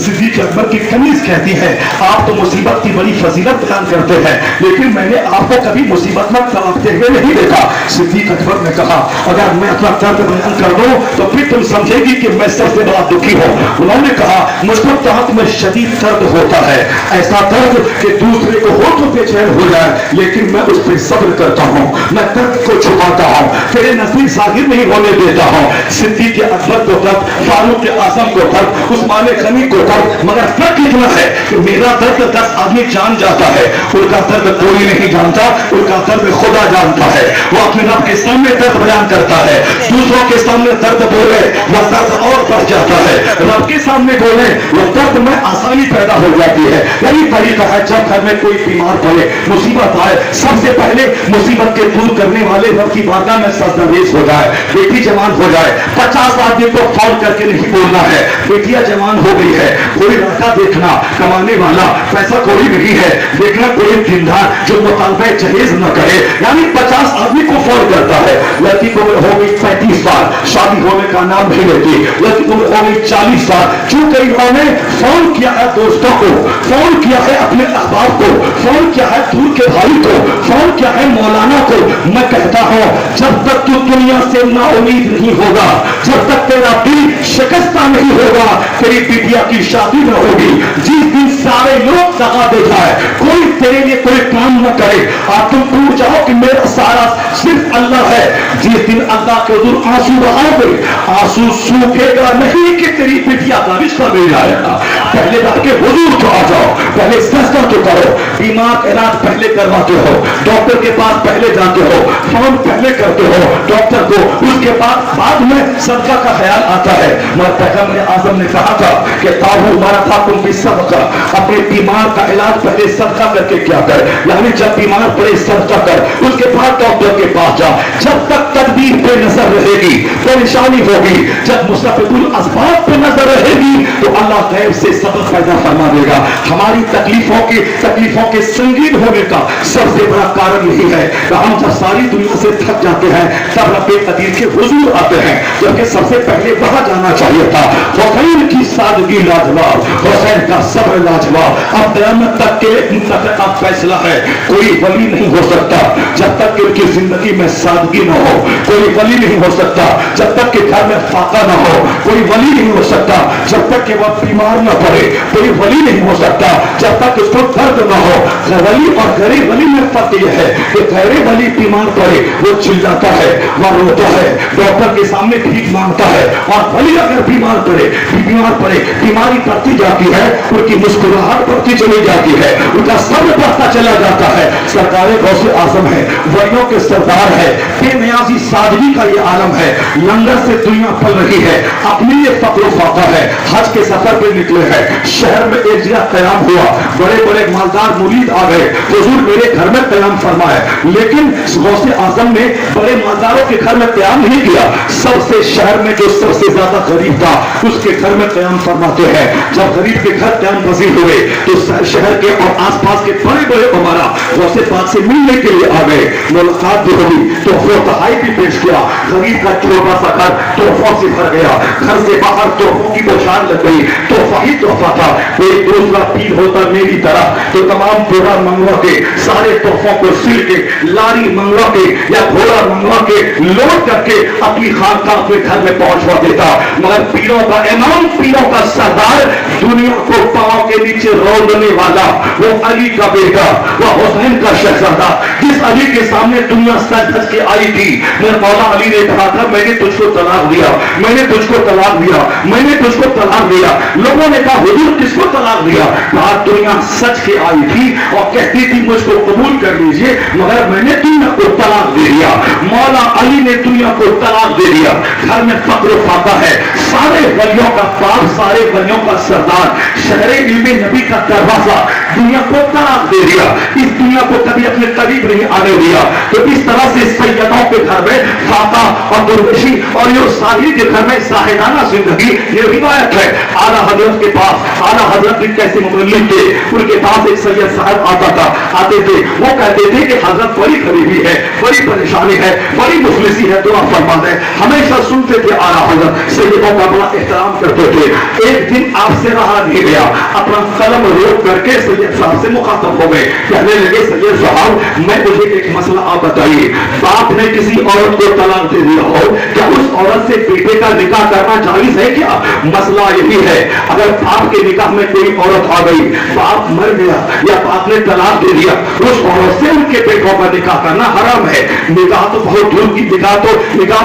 صدیق اکبر کی کنیز کہتی ہے آپ تو مصیبت کی بڑی فضیلت بیان کرتے ہیں لیکن میں نے آپ کو کبھی مصیبت میں تڑپتے ہوئے نہیں دیکھا. صدیق اکبر نے کہا اگر میں اپنا درد بیان کر دوں تو پھر تم سمجھے گی کہ میں سب سے بڑا دکھی ہوں. انہوں نے کہا مجھ کو تحت میں شدید درد ہوتا ہے، ایسا درد کہ دوسرے کو ہو تو بے چین ہو جائے، لیکن میں اس پہ صبر کرتا ہوں، میں درد کو چھپاتا ہوں، تیرے نزدیک ظاہر نہیں ہونے دیتا ہوں. صدیق اکبر کو درد، فاروق اعظم کو درد، عثمان غنی کو درد، مگر فرق اتنا ہے کہ میرا درد 10 آدمی جان جاتا ہے، ان کا درد کوئی نہیں جانتا، ان کا درد خدا جانتا ہے. وہ اپنے رب کے سامنے درد بیان کرتا ہے، دوسروں کے سامنے درد بولے وہ درد اور بڑھ جاتا ہے، رب کے سامنے بولے وہ درد میں آسانی پیدا ہو جاتی ہے. یہی طریقہ ہے جب گھر میں کوئی بیمار پڑے، مصیبت آئے، سب سے پہلے مصیبت کے دور کرنے والے رب کی بارگاہ میں سجدہ ہو جائے. بیٹی جوان ہو جائے، 50 آدمی کو فون کر کے نہیں بولنا ہے بیٹیاں جوان ہو گئی ہے، کوئی لڑکا دیکھنا کمانے والا، پیسہ کوئی نہیں ہے، دیکھنا کوئی دیندار جو مطالبہ جہیز نہ کرے. یعنی 50 آدمی کو فون کرتا ہے. لڑکی کو ہو گئی 35 سال، شادی ہونے کا نام نہیں لیتی. لڑکی کو ہو گئی 40 سال، چونکہ انہوں نے فون کیا ہے دوستوں کو، فون کیا ہے اپنے احباب کو، فون کیا ہے دور کے بھائی کو، فون کیا ہے مولانا کو. میں کہتا ہوں جب تک تو دنیا سے نا امید نہیں ہوگا، جب تک تیرا دل شکستہ نہیں ہوگا، تیری بیٹیا کی شادی نہ ہوگی. جس دن سارے لوگ دغا دے جائے، کوئی تیرے لیے کوئی کام نہ کرے اور تم ٹوٹ جاؤ کہ میرا سارا صرف اللہ ہے، جس دن اللہ کے حضور آنسو بہاؤ گے، آنسو سوکھے گا نہیں کہ تیری بیٹیا کا رشتہ مل جائے گا. پہلے رب کے حضور تو آ جاؤ، پہلے سجدہ تو کرو. بیمار کا علاج پہلے کرواتے ہو، ڈاکٹر کے پاس پہلے جاتے ہو، فون پہلے کرتے ہو ڈاکٹر کو، اس کے بعد میں صدقہ کا خیال آتا ہے. مگر پیغمبر اعظم نے کہا تھا کہ تاہو ہمارا تھا تم بھی صدقہ، اپنے بیمار کا علاج پہلے صدقہ کر کے کیا کر. یعنی جب بیمار پڑے صدقہ کر، اس کے بعد ڈاکٹر کے پاس جا. جب تک تدبیر پہ نظر رہے گی پریشانی ہوگی، جب مسبب الاسباب پہ نظر رہے گی تو اللہ غیب سے سبب پیدا فرما دے گا. ہماری تکلیفوں کے سنگین ہونے کا سب سے بڑا کارن یہی ہے کہ ہم جب ساری دنیا سے تھک جاتے ہیں تب رب قدیر کے حضور آتے ہیں، جبکہ سب سے پہلے وہاں جانا چاہیے تھا. حسین کی سادگی لاجواب، حسین کا صبر لاجواب. اب قیامت تک کے متفقہ فیصلہ ہے کوئی ولی نہیں ہو سکتا جب تک کہ ان کی زندگی میں سادگی نہ ہو، کوئی ولی نہیں ہو سکتا جب تک کہ گھر میں فاقہ نہ ہو، کوئی ولی نہیں ہو سکتا جب تک کہ وہ بیمار نہ پڑے، کوئی ولی نہیں ہو سکتا جب تک اس کو درد نہ ہو. ولی اور غیر ولی میں فرق یہ ہے کہ غیر ولی بیمار پڑے وہ چلاتا ہے، وہ روتا ہے، ڈاکٹر کے سامنے بھیک مانگتا ہے. اور ولی اگر بیمار پڑے بیماری بڑھتی جاتی ہے، ان کی مسکراہٹ بڑھتی چلی جاتی ہے، ان کا صبر بڑھتا چلا جاتا ہے. سرکار غوث اعظم ہے، ولیوں کے سردار ہے، بے نیازی سادگی کا یہ عالم ہے. لنگر سے دنیا پل رہی ہے، اپنے لیے فقر و فاقہ ہے. حج کے سفر پہ نکلے ہیں، شہر میں ایک جگہ قیام ہوا، بڑے بڑے مالدار مرید آ گئے، حضور میرے گھر میں قیام فرمائے. لیکن غوث اعظم نے بڑے مالداروں کے گھر میں قیام نہیں کیا، سب سے شہر میں جو سب سے زیادہ غریب تھا اس کے گھر میں قیام فرماتے ہیں. جب غریب کے گھر قیام پذیر ہوئے تو شہر کے اور آس پاس کے بڑے بڑے عمرا غوث پاک سے ملنے کے لیے آ گئے. मुलाकात भी हुई, तोहफों तहाई भी पेश किया। गरीब का छोटा सा घर तोहफों से भर गया, घर से बाहर तोहफों की बौछार लग गई, तोहफा ही तोहफा था। कोई दूसरा पीर होता मेरी तरह तो तमाम घोड़ा मंगवा के, सारे तोहफों को सिल के, लारी मंगवा के या घोड़ा मंगवा के लोड करके अपनी खानका अपने घर में पहुंचवा देता। मगर पीरों का इमाम, पीरों का सरदार, दुनिया को पांव के नीचे रोकने वाला, वो अली का बेटा, वो हुसैन का शहजादा, जिस अली के सामने दुनिया सज धज के आई थी। मेरे मौला अली ने कहा था, मैंने तुझको तलाक दिया, मैंने तुझको तलाक दिया, मैंने तुझको तलाक दिया। लोगों ने कहा हुजूर किसको तलाक दिया? कहा दुनिया सच के आई थी और कहती थी मुझको कबूल कर लीजिए, मगर मैंने दुनिया को तलाक दे दिया। मौला अली ने दुनिया को तलाक दे दिया। घर में फक्र फाका है, सारे वलियों का बाप, सारे वलियों का सरदार, शहरे इल्मे नबी का दरवाजा, दुनिया को तलाक दे दिया। इस दुनिया को कभी अपने करीब नहीं आने दिया। तो इस तरह से सैयदों के घर में फाका और दुर्वेशी और ये साहिर के घर में साहिदाना जिंदगी, ये रिवायत है। आला हजरत के पास, आला हजरत भी कैसे मुबल्लिग थे, उनके पास एक सैयद साहब आता था, आते थे, वो कहते थे कि हजरत बड़ी गरीबी है, बड़ी परेशानी है, बड़ी मुफलिसी है, दुआ फरमा दे। हमेशा सुनते थे आला हजरत, सैयदों का बड़ा एहतराम करते थे। एक दिन आपसे रहा नहीं गया, अपना कलम रोक करके सैयद साहब से मुखातब हो गए, कहने लगे सैयद साहब मैं मुझे एक मसला आप बताइए, बाप ने किसी औरत को तलाक दे दिया हो, क्या उस औरत से बेटे का निकाह करना जायज है क्या? मसला यही है, अगर बाप के निकाह में कोई औरत आ गई, बाप मर गया या बाप ने तलाक दे दिया, उस औरत से उनके बेटों का निकाह करना हराम है। निकाह तो बहुत दूर की, निकाह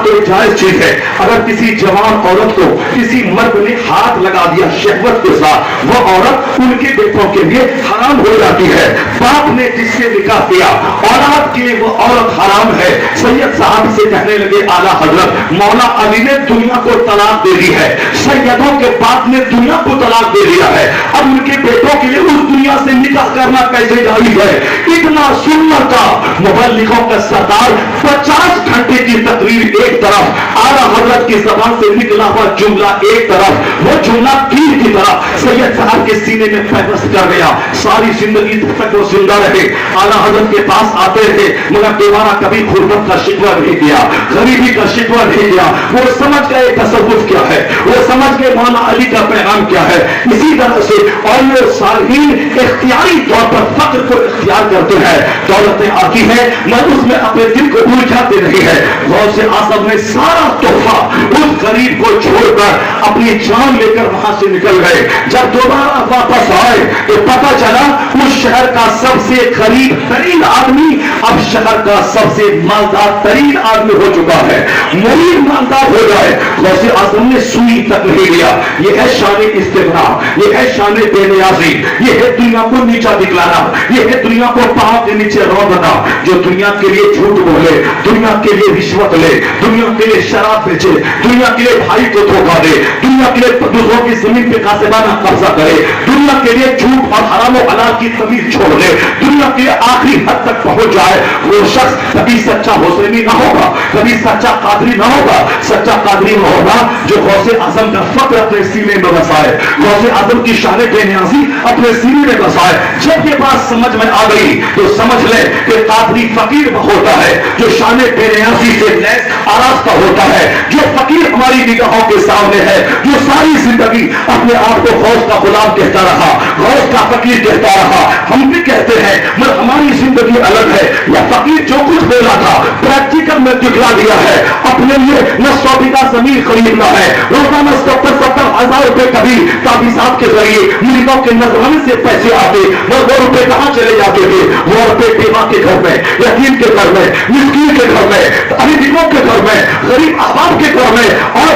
तो एक जायज चीज है। अगर किसी जवान औरत को किसी मर्द ने हाथ लगा दिया शहवत के साथ, वो औरत उनके बेटों के लिए हराम हो जाती है। बाप ने जिससे निकाह किया औलाद के लिए वो औरत हराम है। सैयद साहब से कहने लगे आला हजरत, मौला अली ने दुनिया को तलाक दे दी है, सैयदों के बाप ने दुनिया को तलाक दे दिया है, अब उनके बेटों के लिए उस दुनिया से निकाह करना कैसे जायज है? इतना सुन्नत का मुबल्लिगों का सरदार 50 घंटे की तकरीर एक तरफ, आला हजरत की जबान से निकला हुआ जुमला एक तरफ, वो जुमला तीर की तरह सैयद साहब के सीने में पैबस्त कर गया। सारी जिंदगी तक वो जिंदा रहे, आला हजरत के पास आते रहे, मगर दोबारा कभी गुर्बत का शिकवा नहीं किया, गरीबी का शिकवा नहीं किया। वो समझ गए तसव्वुफ क्या है, वो समझ गए मौला अली का पैगाम क्या है। इसी तरह से और ये सालहीन इख्तियारी तौर पर फक्र को इख्तियार करते हैं, दौलतें आती है मगर उसमें अपने दिल को उलझाते नहीं है। गौस आज़म ने सारा तोहफा उस गरीब को छोड़कर अपनी जान लेकर वहां से निकल गए। जब दोबारा वापस आए तो पता चला उस शहर का सबसे गरीब तरीन आदमी अब शहर का सबसे मालदार तरीन आदमी हो चुका है, मुरीद मालदार हो जाए। गौस आज़म ने सुई तक नहीं लिया। ये है शान इस्तिग़ना, ये है शान बेनियाज़ी, ये है दुनिया को नीचा दिखलाना, ये है दुनिया को पांव के नीचे रौंदना। जो दुनिया के लिए झूठ बोले, दुनिया के लिए रिश्वत ले, दुनिया के लिए शराब बेचे, दुनिया के लिए भाई को धोखा दे, दुनिया के लिए दूसरों की जमीन पे कासिबाना कब्जा करे, दुनिया के लिए झूठ और हराम और हलाल की तमीज छोड़ ले, दुनिया के आखिरी हद तक पहुंच जाए, वो शख्स कभी सच्चा हुसैनी ना होगा, कभी सच्चा कादरी ना होगा। सच्चा कादरी में होगा जो गौसे आजम का फक्र अपने सीने में बसाए, गौसे आजम की शान बेनियाज़ी अपने सीने में बसाए। जब ये बात समझ में आ गई तो समझ ले कि कादरी फकीर होता है जो शान बेनियाज़ी से लैस आरास्ता होता है, जो फकीर हमारी निगाहों के सामने है, जो सारी जिंदगी अपने आप को गौस का गुलाम कहता रहा, गौस का फकीर कहता रहा। हम भी कहते हैं मगर हमारी जिंदगी अलग है। या फकीर जो कुछ बोला था प्रैक्टिकल में दिखला दिया है। अपने लिए न 100 बीघा जमीन खरीदना है, रोजाना 70 हजार रुपए कभी काबी साहब के जरिए मुरीदों के नजराने से पैसे आते, वो रुपए कहां चले जाते थे? वो रुपए बेवा के घर में, यतीम के घर में, मिस्कीन के घर में, अमीरों के घर में, गरीब अहबाब के घर में, और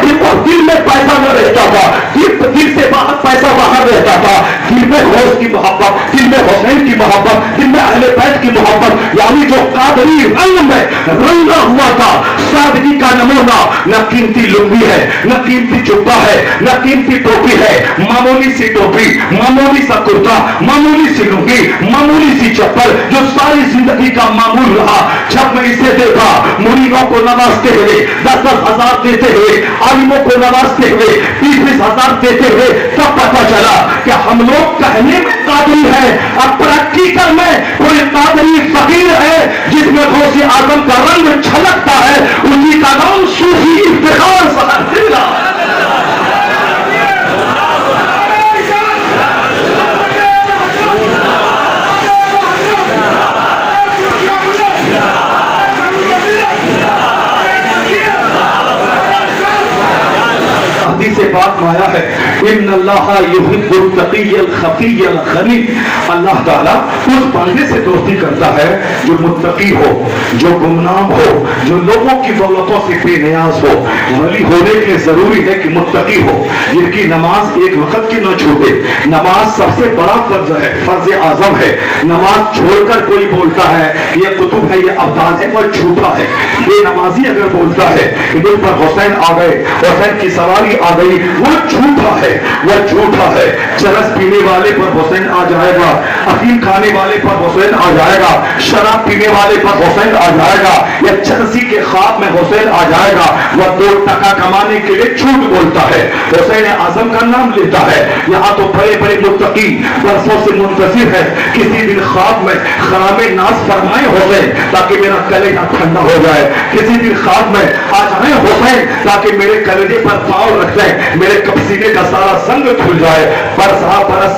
दिल में पैसा न रहता था, दिल से बाहर पैसा बाहर रहता था। दिल में गौस की मोहब्बत, दिल में हुसैन की मोहब्बत, दिल में अहले बैत की मोहब्बत, यानी जो कादरी रंग में रंगा हुआ था, सादगी का नमूना। न कीमती लुंगी है, न कीमती जुब्बा है, न कीमती टोपी है, मामूली सी टोपी, मामूली सा कुर्ता, मामूली सी लुंगी, मामूली सी चप्पल, जो सारी जिंदगी का मामूल रहा। जब मैं इसे देखा मुरीदों को नवाजते हुए 10-10 हजार देते हुए, आलिमों को नवाजते हुए 20-20 हजार देते हुए, तब पता चला कि हम लोग कहने में कादरी है, अब प्रैक्टिकल में कोई कादरी फकीर है जिसमें गौसे आजम का रंग छलकता है, उसी का नाम सूफी इफ्तिखार सहारा। हदीस पाक में आया है, इन्नल्लाह युहिब्बुल तक़िय्यल खफ़िय्यल गनी। अल्लाह ताला उस बंदे से दोस्ती करता है जो मुत्तकी हो, जो गुमनाम हो, जो लोगों की दौलतों से बेनियाज हो। वली होने के लिए जरूरी है कि मुत्तकी हो, जिनकी नमाज एक वक्त की न छूटे। नमाज सबसे बड़ा फर्ज है, फर्ज आजम है। नमाज छोड़कर कोई बोलता है ये कुतुब है, ये अब्दाल है, वो झूठा है। ये नमाजी अगर बोलता है कि दिल पर हुसैन आ गए, हुसैन की सवारी आ गई, वो झूठा है, वो झूठा है। चरस पीने वाले पर हुसैन आ जाएगा, अफीम खाने वाले पर हुसैन आ जाएगा, शराब पीने वाले पर हुसैन आ जाएगा, या चरसी के ख्वाब में हुसैन आ जाएगा। वह 2 टका कमाने के लिए झूठ बोलता है, हुसैन आजम का नाम लेता है। यहाँ तो बड़े बड़े मुत्तकी बरसों से मुंतजिर है, किसी दिन ख्वाब में खरामे नाज फरमाए हुसैन ताकि मेरा कलेजा ठंडा हो जाए। किसी दिन ख्वाब में आ जाए हुसैन ताकि मेरे कलेजे पर पाँव रख दें, मेरे कपसीने का सारा संग खुल जाए। बरस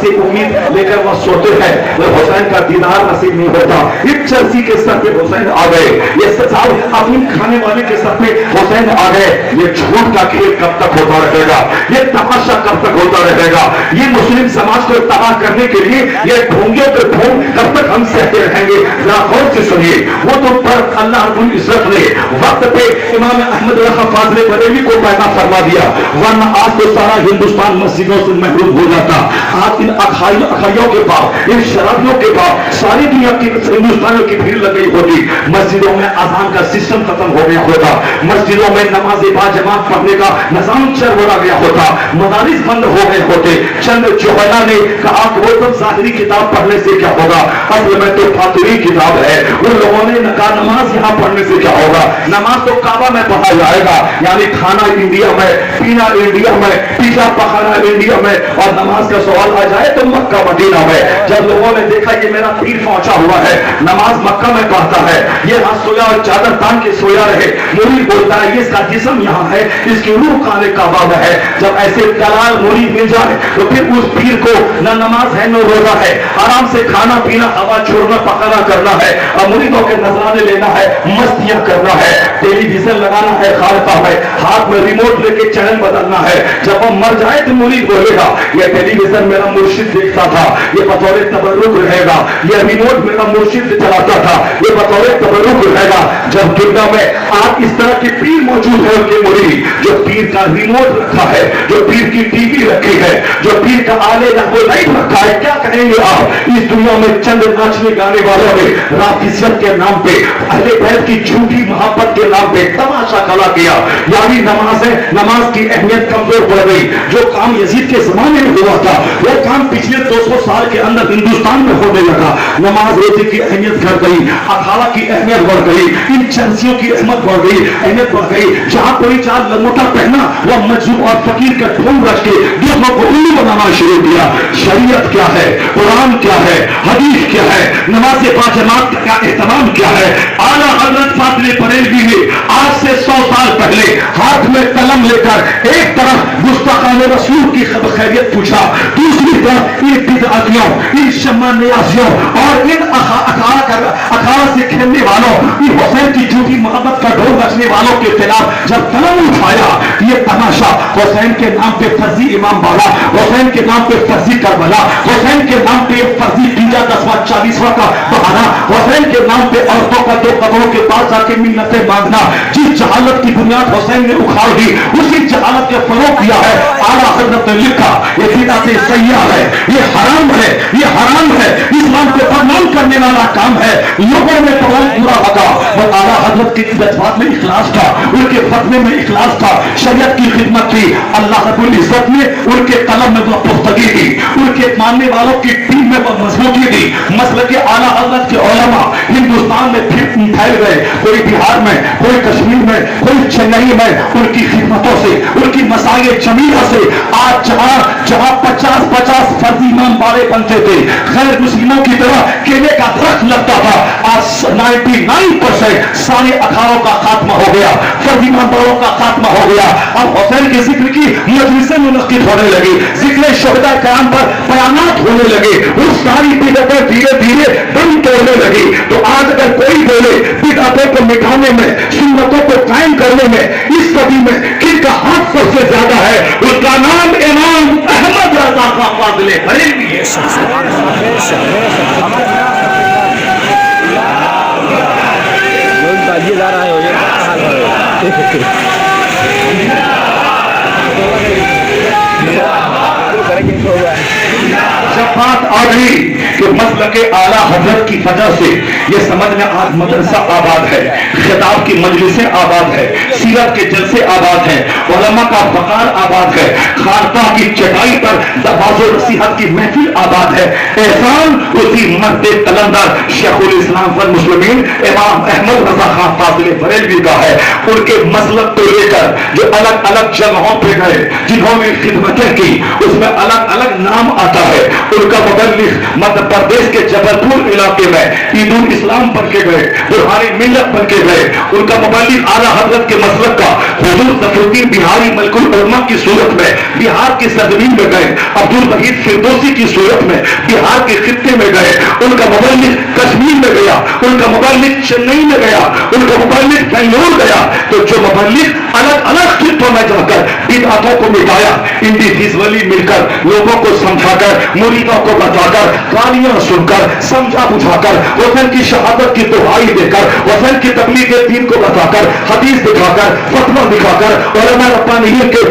से उम्मीद लेकर वह सोते हैं, वह हुसैन का दीदार नसीब नहीं होता। एक चर्सी के सर पे हुसैन आ गए, ये साहब अपनी खाने वाले के सर पे हुसैन आ गए। ये झूठ का खेल कब तक होता रहेगा? ये तमाशा कब तक होता रहेगा? ये मुस्लिम समाज को तबाह करने के लिए ये ढोंगियों के ढोंग कब तक हम सहते रहेंगे? जरा गौर से सुनिए। वो तो पर अल्लाह रब्बुल इज्जत ने वक्त पे इमाम अहमद रज़ा फाज़िले बरेलवी को पैदा फरमा दिया, वरना आज तो सारा हिंदुस्तान मस्जिदों से महरूम हो जाता। आज इन अखाइयों के पास, इन शराबियों के पास सारी दुनिया की हिंदुस्तानियों की भीड़ लग गई होती। मस्जिदों में अज़ान का सिस्टम खत्म हो गया होता, मस्जिदों में नमाज बाजमात पढ़ने का निजाम चरमरा गया होता, मदारिस बंद हो गए होते। चंद जोहला ने कहा कि वो सब ज़ाहिरी किताब पढ़ने से क्या होगा, असल में तो फातिरी किताब है। उन लोगों ने कहा नमाज यहाँ पढ़ने से क्या होगा, नमाज तो काबा में पढ़ा जाएगा। यानी खाना इंडिया में, पीना इंडिया में, पिज़्ज़ा पकाना इंडिया में, और नमाज का सवाल आ जाए तो मक्का मदीना में। जब लोगों ने देखा ये मेरा पीर पहुंचा हुआ है, नमाज मक्का में पढ़ता है, ये हाथ सोया और चादर तान के सोया रहे, मुरीद बोलता है ये इसका जिस्म यहाँ है, इसकी रूह खाने काबा में है। जब ऐसे दलाल मुरीद मिल जाए तो फिर उस पीर को न नमाज है न रोजा है, आराम से खाना पीना, हवा छोड़ना, पकाना करना है, और मुरीदों के नजराने लेना है, मस्तियां करना है, टेलीविजन लगाना है, खालता है, हाथ में रिमोट लेके चैनल बदलना है। जब वो मर जाए तो मुरीद बोलेगा ये टेलीविजन मेरा मुर्शिद देखता था, ये बतौर तबर्रुक रहेगा, ये रिमोट मेरा मुर्शिद चलाता था, ये बतौर तबर्रुक रहेगा। जब दुनिया में आप इस तरह के पीर मौजूद है, उनके मुरीद जो पीर का रिमोट रखा है, जो पीर की टीवी रखी है, जो पीर का आले लाइट रखा है, क्या कहेंगे आप? इस दुनिया में चंद नाचने गाने वालों ने राफिजियत के नाम पे, अहले बैत की झूठी मोहब्बत के नाम पे तमाशा खड़ा किया। यानी नमाज है, नमाज की अहमियत कमजोर पड़ गई। जो काम यजीद के जमाने में हुआ था वो काम पिछले 200 साल के अंदर हिंदुस्तान में होने लगा। नमाज रोजे की अहमियत घट गई, अखाड़ा की अहमियत बढ़ गई, इन चर्सियों की अहमियत बढ़ गई, अहमियत बढ़ गई। जहां कोई चार लंगोटा पहना वह मजलूम और फकीर का ढोंग रच के दूसरों को उल्लू बनाना शुरू किया। शरीयत क्या है, कुरान क्या है, हदीस क्या है, नमाज बाजमात का एहतमाम क्या है? आला हजरत फातिले बरेलवी ने आज से 100 साल पहले हाथ में कलम लेकर एक तरफ गुस्ताखान रसूल की खैरियत पूछा, दूसरी तरफ इन बिदअतियों, इन शम्मा नियाजियों और इन अखाड़ा से खेलने वालों, इन हुसैन की झूठी मोहब्बत का ढोल रचने वालों के खिलाफ जब कलम उठाया, ये तमाशा हुसैन के नाम पे फर्जी इमाम बाड़ा, हुसैन के नाम पे फर्जी करबला, हुसैन के नाम पे फर्जी तीजा 10वां 40वां का बहाना, हुसैन के नाम पे औरतों का 2 कब्रों के पास जाके मिन्नतें मांगना, जिस जहालत की बुनियाद हुसैन ने उखाड़ दी उसी जहालत के फरोग दिया है। आला हजरत ने लिखा ये बिदअत सय्या है, ये हराम है, ये हराम है, इस्लाम को बदनाम करने वाला काम है। लोगों में बहुत बुरा लगा और आला हजरत के जज्बात में इखलास था, उनके फतवे में इखलास था, शरीयत की खिदमत थी। अल्लाह रब्बुल इज्जत ने उनके कलम में वो पुख्तगी दी, उनके मानने वालों की टीम में वो मजबूती दी। मसलक आला हज़रत के उलमा हिंदुस्तान में फिर फैल गए, कोई बिहार में, कोई कश्मीर में, कोई चेन्नई में। उनकी खिदमतों से, उनकी मसाइल जमीला से आज जहां 50-50 फर्जी इमाम बाड़े बनते थे, गैर मुस्लिमों की तरह केले का दरख्त लगता था, आज 99% सारे अखाड़ों का खात्मा हो गया, फर्जी इमाम बाड़ों का खात्मा हो गया। अब हुसैन के जिक्र की मजलिसें मुनक्किद होने लगी, जिक्र शुहदा क़याम पर बयानात होने लगे, वो सारी बिदअतें धीरे धीरे दम तोड़ने लगी। तो आज अगर कोई बोले बिदअतों को मिटाने में, सुन्नतों को कायम करने में इस सदी में किनका हाथ सबसे ज्यादा है, उसका नाम इमाम अहमद रज़ा खां फाज़िले बरेलवी है। ये जा रहा है जब बात आ गई कि मसलके आला हजरत की वजह से ये समझ में आज मदरसा आबाद है, खिताब की मजलिसें आबाद है, सीरत के जलसे आबाद है, उलमा का वकार आबाद है, खानकाह की चटाई पर दरवाज़ो नसीहत की महफिल आबाद है। एहसान उसी मर्द कलंदर शेखुल इस्लाम वल मुस्लिमीन इमाम अहमद रज़ा खां फाज़िले बरेलवी का है। उनके मसलक को लेकर जो अलग अलग जगहों पे गए, जिन्होंने खिदमतें की, उसमें अलग अलग नाम आता है। उनका मुबल्लिग मध्य प्रदेश के जबलपुर इलाके में ईदुल इस्लाम बन के गए, बुरहानी मिल्लत बन के गए। उनका मुबल्लिग आला हजरत के मसलक का हुजूर ज़फरुद्दीन बिहारी मलकुल उलमा की सूरत में बिहार की सरजमीन में गए, अब्दुल वहीद फिरदौसी की सूरत में बिहार के खित्ते में गए। उनका मुबल्लिग कश्मीर में गया, उनका मुबल्लिग चेन्नई में गया, उनका मुबल्लिग बेंगलोर गया। तो जो मुबल्लिग अलग अलग खित्तों में जाकर बिदअतों को मिटाया, इंडिविजुअली मिलकर लोगों को समझाकर, मुरीदों को बताकर, गालियां सुनकर, समझा बुझाकर, हुसैन की शहादत की दुहाई देकर, हुसैन की तबलीग दीन को बताकर, हदीस दिखाकर, फतवा दिखाकर, उलमा रब्बानिय्यीन के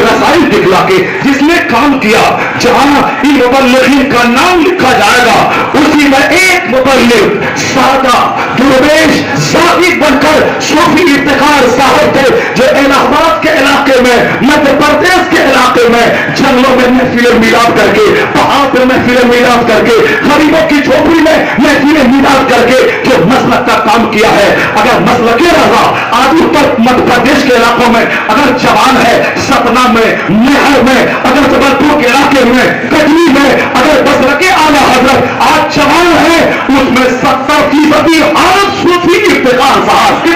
रसाइल दिखला के जिसने काम किया, जहां इन मुबल्लिगीन का नाम लिखा जाएगा उसी में एक मुबल्लिग सादा दुर्वेश ज़ाहिद बनकर सूफी इफ्तिखार साहब थे, जो इलाहाबाद के इलाके में, मध्य प्रदेश के इलाके में जंगलों में महफिल मिलाद करके, पहाड़ पे महफिल मिलाद करके, गरीबों की झोपड़ी में महफिल मिलाद करके जो मसलक का काम किया है। अगर मसलके रज़ा आज उत्तर मध्य प्रदेश के इलाकों में अगर जवान है, सतना में, मेहर में, अगर जबलपुर के इलाके में, कटनी में अगर मसलके आला हजरत आज जवान है, उसमें 70% आज सूफी इफ्तिखार साहब के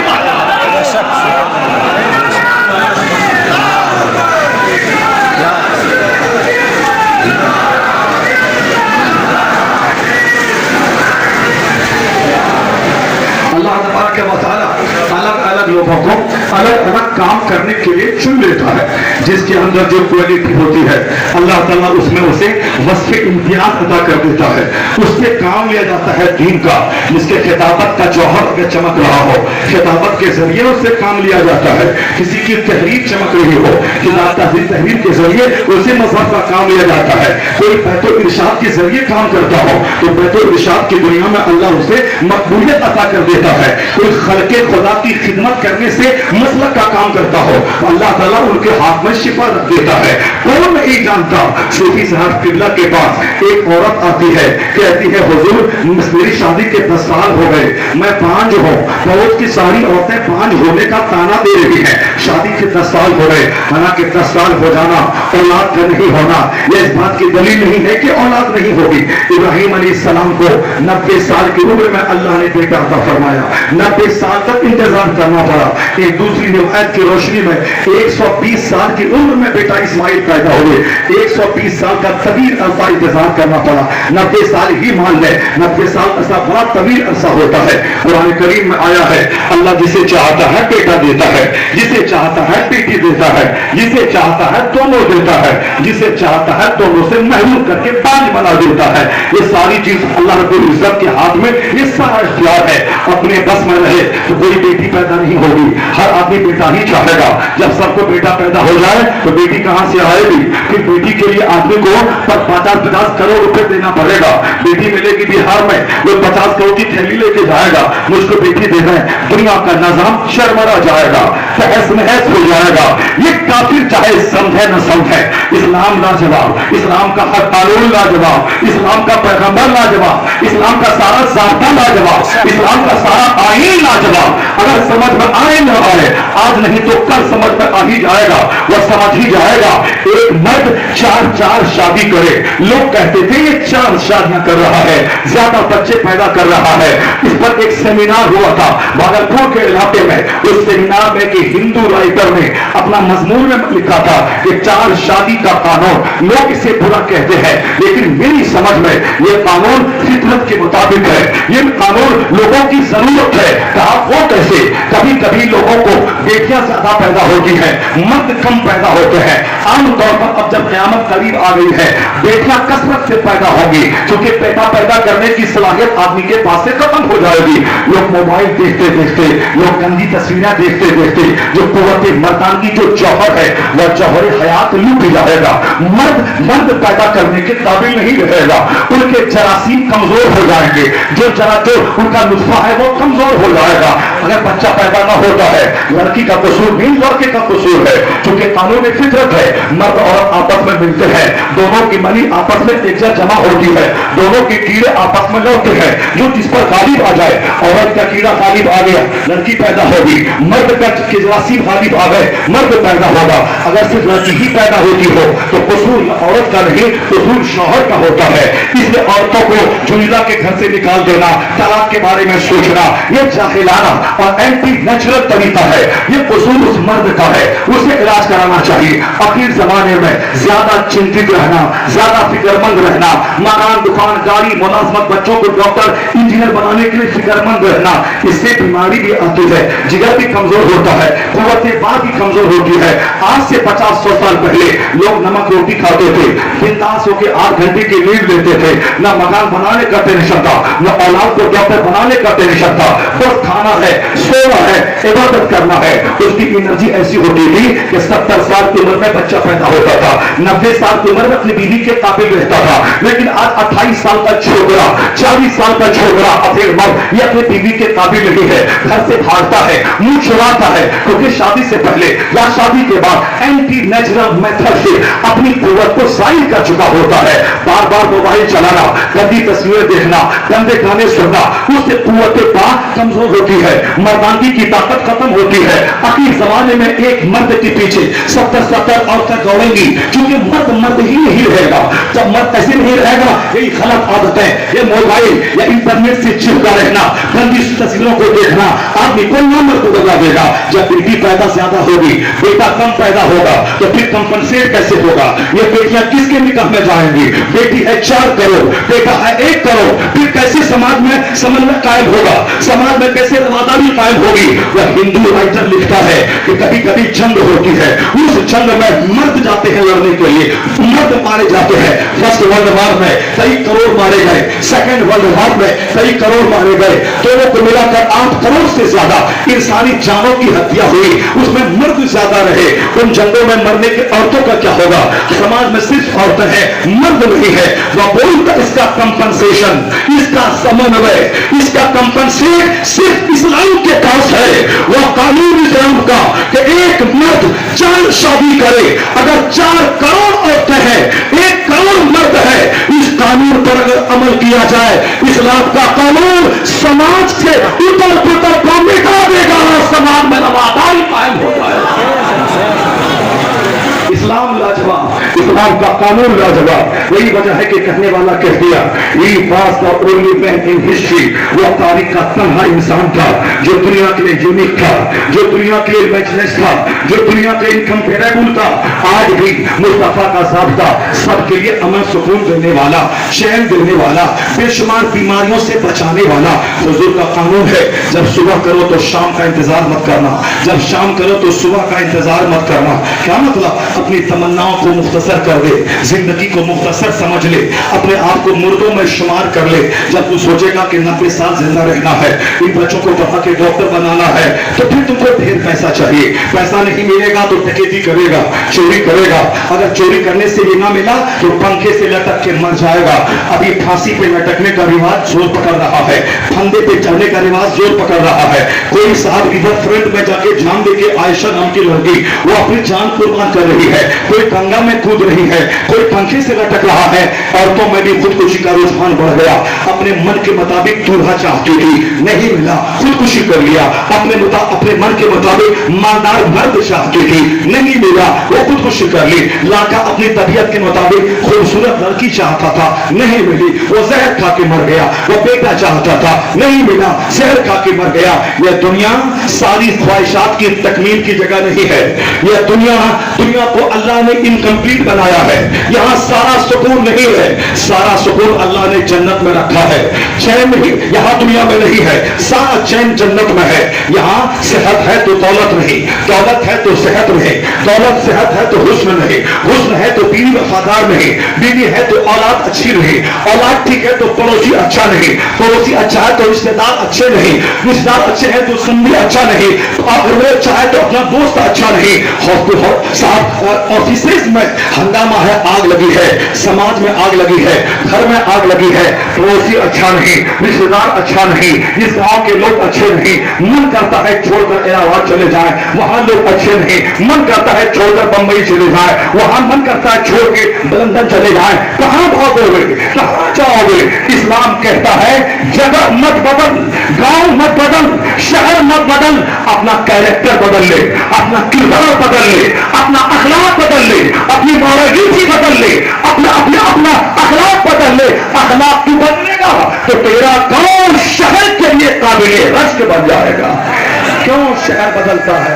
लोगों को अलग अलग काम करने के लिए चुन लेता है, जिसके अंदर जो क्वालिटी होती है अल्लाह ताला उसमें उसे वस्फ़े इम्तियाज अदा कर देता है, उससे काम लिया जाता है दीन का। जिसके खिताबत का जौहर अगर चमक रहा हो, खिताबत के जरिए उससे काम लिया जाता है। किसी की तहरीर चमक रही हो, तहरीर के जरिए उसे मज़हब का काम लिया जाता है। कोई बैतुल इरशाद के जरिए काम करता हो तो बैतुल इरशाद की दुनिया में अल्लाह उसे मकबूलियत अता कर देता है। कोई खल्क़े खुदा की खिदमत करने से मसलक का काम करता हो, अल्लाह ताला उनके हाथ में शिफा रख देता है। कौन नहीं जानता, सूफी साहब किबला के पास एक औरत आती है, कहती है हुजूर मेरी शादी के 10 साल हो गए, मैं बांझ हूँ। बहुत की सारी औरतें बांझ होने का ताना दे रही हैं, शादी के 10 साल हो गए। हालांकि 10 साल हो जाना औलाद का नहीं होना यह इस बात की दलील नहीं है कि औलाद नहीं होगी। इब्राहिम अलैहिस्सलाम को 90 साल की उम्र में अल्लाह ने बेटा अता फरमाया, 90 साल तक इंतजार करना पड़ा। एक दूसरी रिवायत की रोशनी में 120 साल की उम्र में बेटा इस्माइल पैदा हुए, 120 साल का तवील अरसा इंतजार करना पड़ा। 90 साल ही मान ले, 90 साल ऐसा बड़ा तवील अरसा होता है। कुरान करीम में आया है अल्लाह जिसे चाहता है बेटा देता है, जिसे चाहता है बेटी देता है, जिसे चाहता है दोनों देता है, जिसे चाहता है दोनों से महरूम करके बांझ बना देता है। ये सारी चीज अल्लाह रब्बुल इज्जत के हाथ में, ये सारा इख्तियार है। अपने बस में रहे तो कोई बेटी पैदा नहीं होगी, हर आदमी बेटा ही चाहेगा। जब सबको बेटा पैदा हो जाए तो बेटी कहां से आएगी? फिर बेटी के लिए आदमी को 50-50 करोड़ रुपए देना पड़ेगा। बेटी मिलेगी बिहार में, लोग 50 करोड़ की थैली लेके जाएगा, मुझको बेटी दे रहे हैं, दुनिया का निजाम शर्मरा जाएगा, तहस नहस हो जाएगा। ये काफिर चाहे समझे न समझे, इस्लाम लाजवाब, इस्लाम का हर कानून लाजवाब, इस्लाम का पैगंबर लाजवाब, इस्लाम का सारा ज़ाब्ता लाजवाब, इस्लाम का सारा आईन लाजवाब। अगर समझ में आए न आए, आज नहीं तो कल समझ में आ ही जाएगा, वह समझ ही जाएगा। एक मर्द 4 शादी करे, लोग कहते थे ये 4 शादियां कर रहा है, ज्यादा बच्चे पैदा कर रहा है। इस पर एक सेमिनार हुआ था भागलपुर के इलाके में। उस सेमिनार में कि हिंदू राइटर ने अपना मजमून में लिखा था कि 4 शादी का कानून, लोग इसे बुरा कहते हैं, लेकिन मेरी समझ में यह कानून फितरत के मुताबिक है, ये कानून लोगों की जरूरत है। कहा वो कैसे? कभी कभी लोगों को बेटियां ज्यादा पैदा होती है, मर्द कम पैदा होते हैं। आमतौर पर अब जब क़यामत करीब आ गई है, बेटियां कसरत से पैदा होगी, क्योंकि बेटा पैदा करने की सलाहियत आदमी के पास से खत्म हो जाएगी। लोग मोबाइल देखते देखते, लोग गंदी तस्वीरें देखते देखते, जो कुव्वत मर्दानगी जो जौहर है, वह जौहर हयात लूट जाएगा। मर्द पैदा करने के काबिल नहीं रहेगा, उनके जरासीम कमजोर हो जाएंगे, जो उनका नुस्खा है वो कमजोर हो जाएगा। अगर बच्चा पैदा न होता है, लड़की का कसूर नहीं, लड़के का कसूर है, क्योंकि कानून में फितरत है। मर्द और आपस में मिलते हैं, दोनों की मनी आपस में एक जगह जमा होती है, दोनों के कीड़े आपस में लड़ते हैं, जो जिस पर गालिब आ जाए, औरत का कीड़ा गालिब आ गया, लड़की पैदा होगी, मर्द का जरासीम गालिब आ गए, मर्द पैदा होगा। अगर सिर्फ लड़की ही पैदा होती हो तो कसूर औरत का नहीं, कसूर शौहर का होता है। इसलिए औरतों को जुलिदा के घर से निकाल देना, तलाक के बारे में सोचना, यह जाहिलाना और एंटी नेचुरल तरीका है। ये कसूर उस मर्द का है, उसे इलाज कराना चाहिए। आखिर जमाने में ज्यादा चिंतित रहना, ज्यादा फिक्रमंद रहना, मकान, दुकान, गाड़ी, मुलाजमत, बच्चों को डॉक्टर, इंजीनियर बनाने के लिए फिक्रमंद रहना, इससे बीमारी भी आती है, जिगर भी कमजोर होता है, कुव्वत बात भी कमजोर होती है। आज से 50-100 साल पहले लोग नमक रोटी खाते थे, बिंदास होकर 8 घंटे की नींद लेते थे, न मकान बनाने का टेंशन था, न औलाद को डॉक्टर बनाने का टेंशन था। बस खाना है, सोना है, इबादत करना है। उसकी एनर्जी ऐसी होती थी कि 70 साल की उम्र में बच्चा पैदा होता था, 90 साल की उम्र में अपनी बीवी के काबिल रहता था। लेकिन आज 28 साल का छोकरा, 40 साल का छोकरा, अफेर मर्द, ये अपनी बीवी के काबिल नहीं है, घर से भागता है, मुंह चुराता है, क्योंकि शादी से पहले या शादी के बाद एंटी नेचुरल मेथड से अपनी कुव्वत को जाहिर कर चुका होता है। बार बार मोबाइल चलाना, गंदी तस्वीरें देखना, गंदे गाने सुनना, उससे कुव्वत कमजोर होती है, मर्दानगी की ताकत खत्म होती है। आखिर जमाने में एक मर्द के पीछे 70 औरतें दौड़ेंगी, क्योंकि मर्द ही नहीं रहेगा। जब मर्द ऐसे नहीं रहेगा, यही गलत आदतें, ये मोबाइल या इंटरनेट से चिपका रहना, गंदी तस्वीरों को देखना आदमी को मर्द बदला देगा। जब बेटी पैदा ज्यादा होगी, बेटा कम पैदा होगा, तो फिर कंपनसेट कैसे होगा? ये बेटियां किसके निकाह में जाएंगी? बेटी है 4 करोड़, बेटा है 1 करोड़, फिर कैसे समाज में समन्वय कायम होगा? समाज में कैसे रवादारी कायम होगी? वह हिंदू राइटर लिखता है कि कभी कभी जंग होती है, उस जंग में मर्द जाते हैं लड़ने के लिए, मर्द मारे जाते हैं। फर्स्ट वर्ल्ड वार में कई करोड़ मारे गए, सेकेंड वर्ल्ड वार में कई करोड़ मारे गए, दोनों को मिलाकर 8 करोड़ से ज्यादा इंसानी जानों की हत्या हुई, उसमें मर्द ज्यादा रहे। उन जंगों में मरने के औरतों का क्या होगा? समाज में सिर्फ औरतें हैं, मर्द नहीं है। वह बोलता इसका कंपनसेशन, इसका समन्वय, इसका कंपनसेट सिर्फ इस्लाम के पास है। वह कानून इस्लाम का कि एक मर्द 4 शादी करे। अगर 4 करोड़ औरतें हैं, 1 करोड़ मर्द है, इस कानून पर अगर अमल किया जाए, इस्लाम का कानून समाज से उतर पुतर को मिटा देगा, समाज में रवादारी कायम हो जाएगा। इस्लाम लाजवाब, इस्लाम का कानून लाजवाब। यही वजह है कि कहने वाला कह दिया, ये पास the only man in history, वो तारीख का तन्हा इंसान था जो दुनिया के लिए यूनिक था, जो दुनिया के लिए मैचलेस था, जो दुनिया के इनकम्पेरेबल था। आज भी मुस्तफा का ज़ाब्ता सबके लिए अमन सुकून देने वाला, चैन देने वाला, बेशुमार बीमारियों से बचाने वाला हुजूर का कानून है। जब सुबह करो तो शाम का इंतजार मत करना, जब शाम करो तो सुबह का इंतजार मत करना। क्या मतलब? अपनी तमन्नाओं को मुख्तसर कर दे, जिंदगी को मुख्तसर समझ ले, अपने आप को मुर्दों में शुमार कर ले। जब तू सोचेगा कि 90 साल जिंदा रहना है, इन बच्चों को पढ़ा के डॉक्टर बनाना है, तो फिर तुमको ढेर पैसा चाहिए। पैसा नहीं मिलेगा तो डकैती करेगा, चोरी करेगा। अगर चोरी करने से भी ना मिला तो पंखे से लटक के मर जाएगा। अभी फांसी पे लटकने का रिवाज जोर पकड़ रहा है, फंदे पे चढ़ने का रिवाज जोर पकड़ रहा है। कोई साहब रिवर फ्रंट में जाके जान दे के आयशा नाम की लड़की वो अपनी जान कुर्बान कर रही है, कोई गंगा में कूद रही है, कोई पंखे से लटक रहा है। औरतों में भी खुदकुशी का रुझान बढ़ गया। अपने मन के मुताबिक दूल्हा चाहती थी, नहीं मिला, खुदकुशी कर लिया। अपने मन के मुताबिक मालदार मर्द चाहती थी, नहीं मिला, वो खुदकुशी कर ली। लड़का अपनी तबीयत के मुताबिक खूबसूरत लड़की चाहता था, नहीं मिली, वो जहर खा के मर गया। वो बेटा चाहता था, नहीं मिला, जहर खा के मर गया। यह दुनिया सारी ख्वाहिशात की तकमील की जगह नहीं है। यह दुनिया को अल्लाह ने इनकम्प्लीट बनाया है। यहाँ सारा सुकून नहीं है, सारा सुकून अल्लाह ने जन्नत में रखा है। चैन नहीं यहाँ दुनिया में नहीं है, सारा चैन जन्नत में है। यहाँ सेहत है तो दौलत नहीं, दौलत है तो सेहत नहीं, दौलत सेहत है तो हुस्न नहीं, हुस्न है तो बीवी वफादार नहीं, बीवी है तो औलाद अच्छी नहीं, औलाद ठीक है तो पड़ोसी अच्छा नहीं, पड़ोसी अच्छा है तो रिश्तेदार अच्छे नहीं, रिश्तेदार अच्छे हैं तो सुन्नी अच्छा नहीं, अगर वो चाहे तो अपना दोस्त अच्छा नहीं। ऑफिस में हंगामा है, आग लगी है, समाज में आग लगी है, घर में आग लगी है, पड़ोसी अच्छा नहीं, रिश्तेदार अच्छा नहीं, इस गांव के लोग अच्छे नहीं। मन करता है छोड़कर इलाहाबाद चले जाए, वहां लोग अच्छे नहीं। मन करता है छोड़कर बंबई चले जाए, वहां मन करता है छोड़ के लंदन चले जाए। कहां भागोगे, कहां जाओगे? इस्लाम कहता है जगह मत बदल, गांव मत बदल, शहर मत बदल, अपना कैरेक्टर बदल ले, अपना किरदार बदल ले, अपना अखलाक बदल ले, अपनी मौजूदगी बदल ले, अपना अखलाक बदल ले। अखलाक तू बदलेगा तो तेरा गांव शहर के लिए काबिले रश्क बन जाएगा। क्यों शहर बदलता है?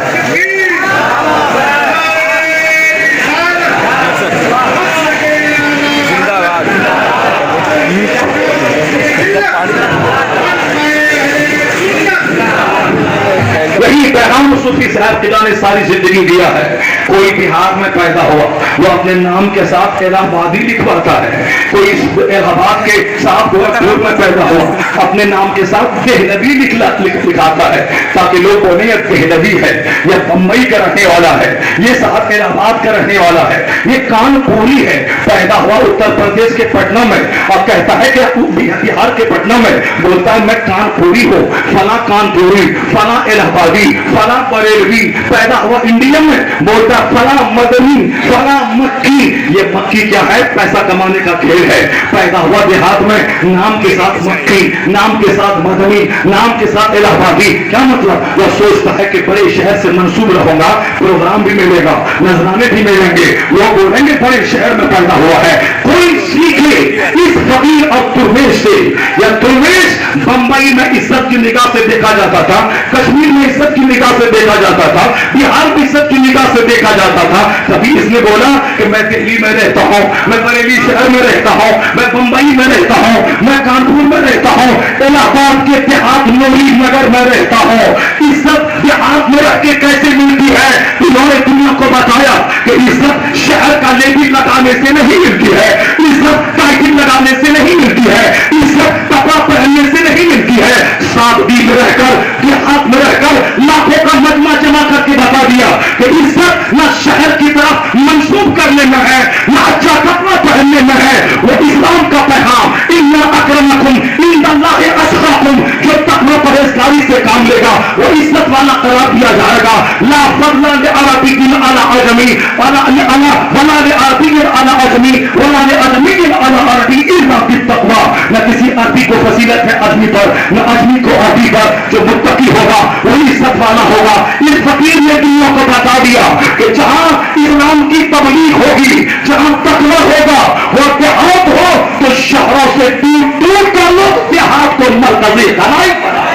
यही पैगाम सूफी साहब किला ने सारी जिंदगी दिया है। कोई बिहार में पैदा हुआ, वो अपने नाम के साथ इलाहाबादी लिखवाता है। कोई इलाहाबाद के साथ गोरखपुर में पैदा हुआ, अपने नाम के साथ देहलवी लिखाता है, ताकि लोग बोले यह देहलवी है, यह बम्बई का रहने वाला है, ये साहब इलाहाबाद का रहने वाला है, ये कानपुरी है, पैदा हुआ उत्तर प्रदेश के पटना में और कहता है कि बिहार के पटना में, बोलता है मैं कानपुरी हूँ, फला कानपुरी, फला इलाहाबादी, फला बरेलवी। पैदा हुआ इंडिया में, बोलता फला मदनी, फला मक्की। ये मक्की क्या है? पैसा कमाने का खेल है। पैदा हुआ देहात में, नाम के साथ मक्की, नाम के साथ मदनी, नाम के साथ इलाहाबादी। क्या मतलब? वह सोचता है कि बड़े शहर से मंसूब रहूंगा, प्रोग्राम भी मिलेगा, नजराने भी मिलेंगे, लोग बोलेंगे बड़े शहर में पैदा हुआ है। कोई सीख ले इस फकीर और तुर्वेश से। या तुर्वेश बंबई में इज्जत की निगाह से देखा जाता था, कश्मीर में इज्जत की निगाह से देखा जाता था, बिहार में इज्जत की निगाह से देखा जाता था। तभी इसने बोला कि मैं दिल्ली में रहता हूं, मैं बरेली शहर में रहता हूं, मैं बंबई में रहता हूं, मैं कानपुर में रहता हूं, इलाहाबाद के देहात नौरी नगर में रहता हूं। इज्जत देहात में रह के कैसे मिलती है? इन्होंने दुनिया को बताया कि इज्जत शहर का लेबल लगाने से नहीं मिलती है, इज्जत टाइटल लगाने से नहीं मिलती है, इज्जत कपड़ा पहनने से नहीं मिलती है। सादगी में रहकर, देहात में रहकर लाखों का मजमा जमा करके बता दिया कि इज्जत न शहर की तरफ मंसूब करने में है, न अच्छा कपड़ा पहनने में है। वो इस्लाम का पैगाम, इन्ना अकरमकुम इंदल्लाहि अत्काकुम, जो तकवा परहेजगारी से काम लेगा वो इज्जत वाला करार दिया जाएगा। ला फضل لعربي على عجمي ولا لعربي على عجمي ولا لعجمي على عربي الا بالتقوى। न किसी अरबी को फजीलत है अजमी पर, न अजमी को अरबी पर। जो मुत्तकी होगा वही इज्जत वाला होगा। इस फकीर ने दुनिया को बता दिया कि जहां इस्लाम की तबलीग होगी, जहां तकवा होगा, वो देहात हो तो शहरों से दूर दूर का लोग देहात को मरकजी बनाए पड़ा।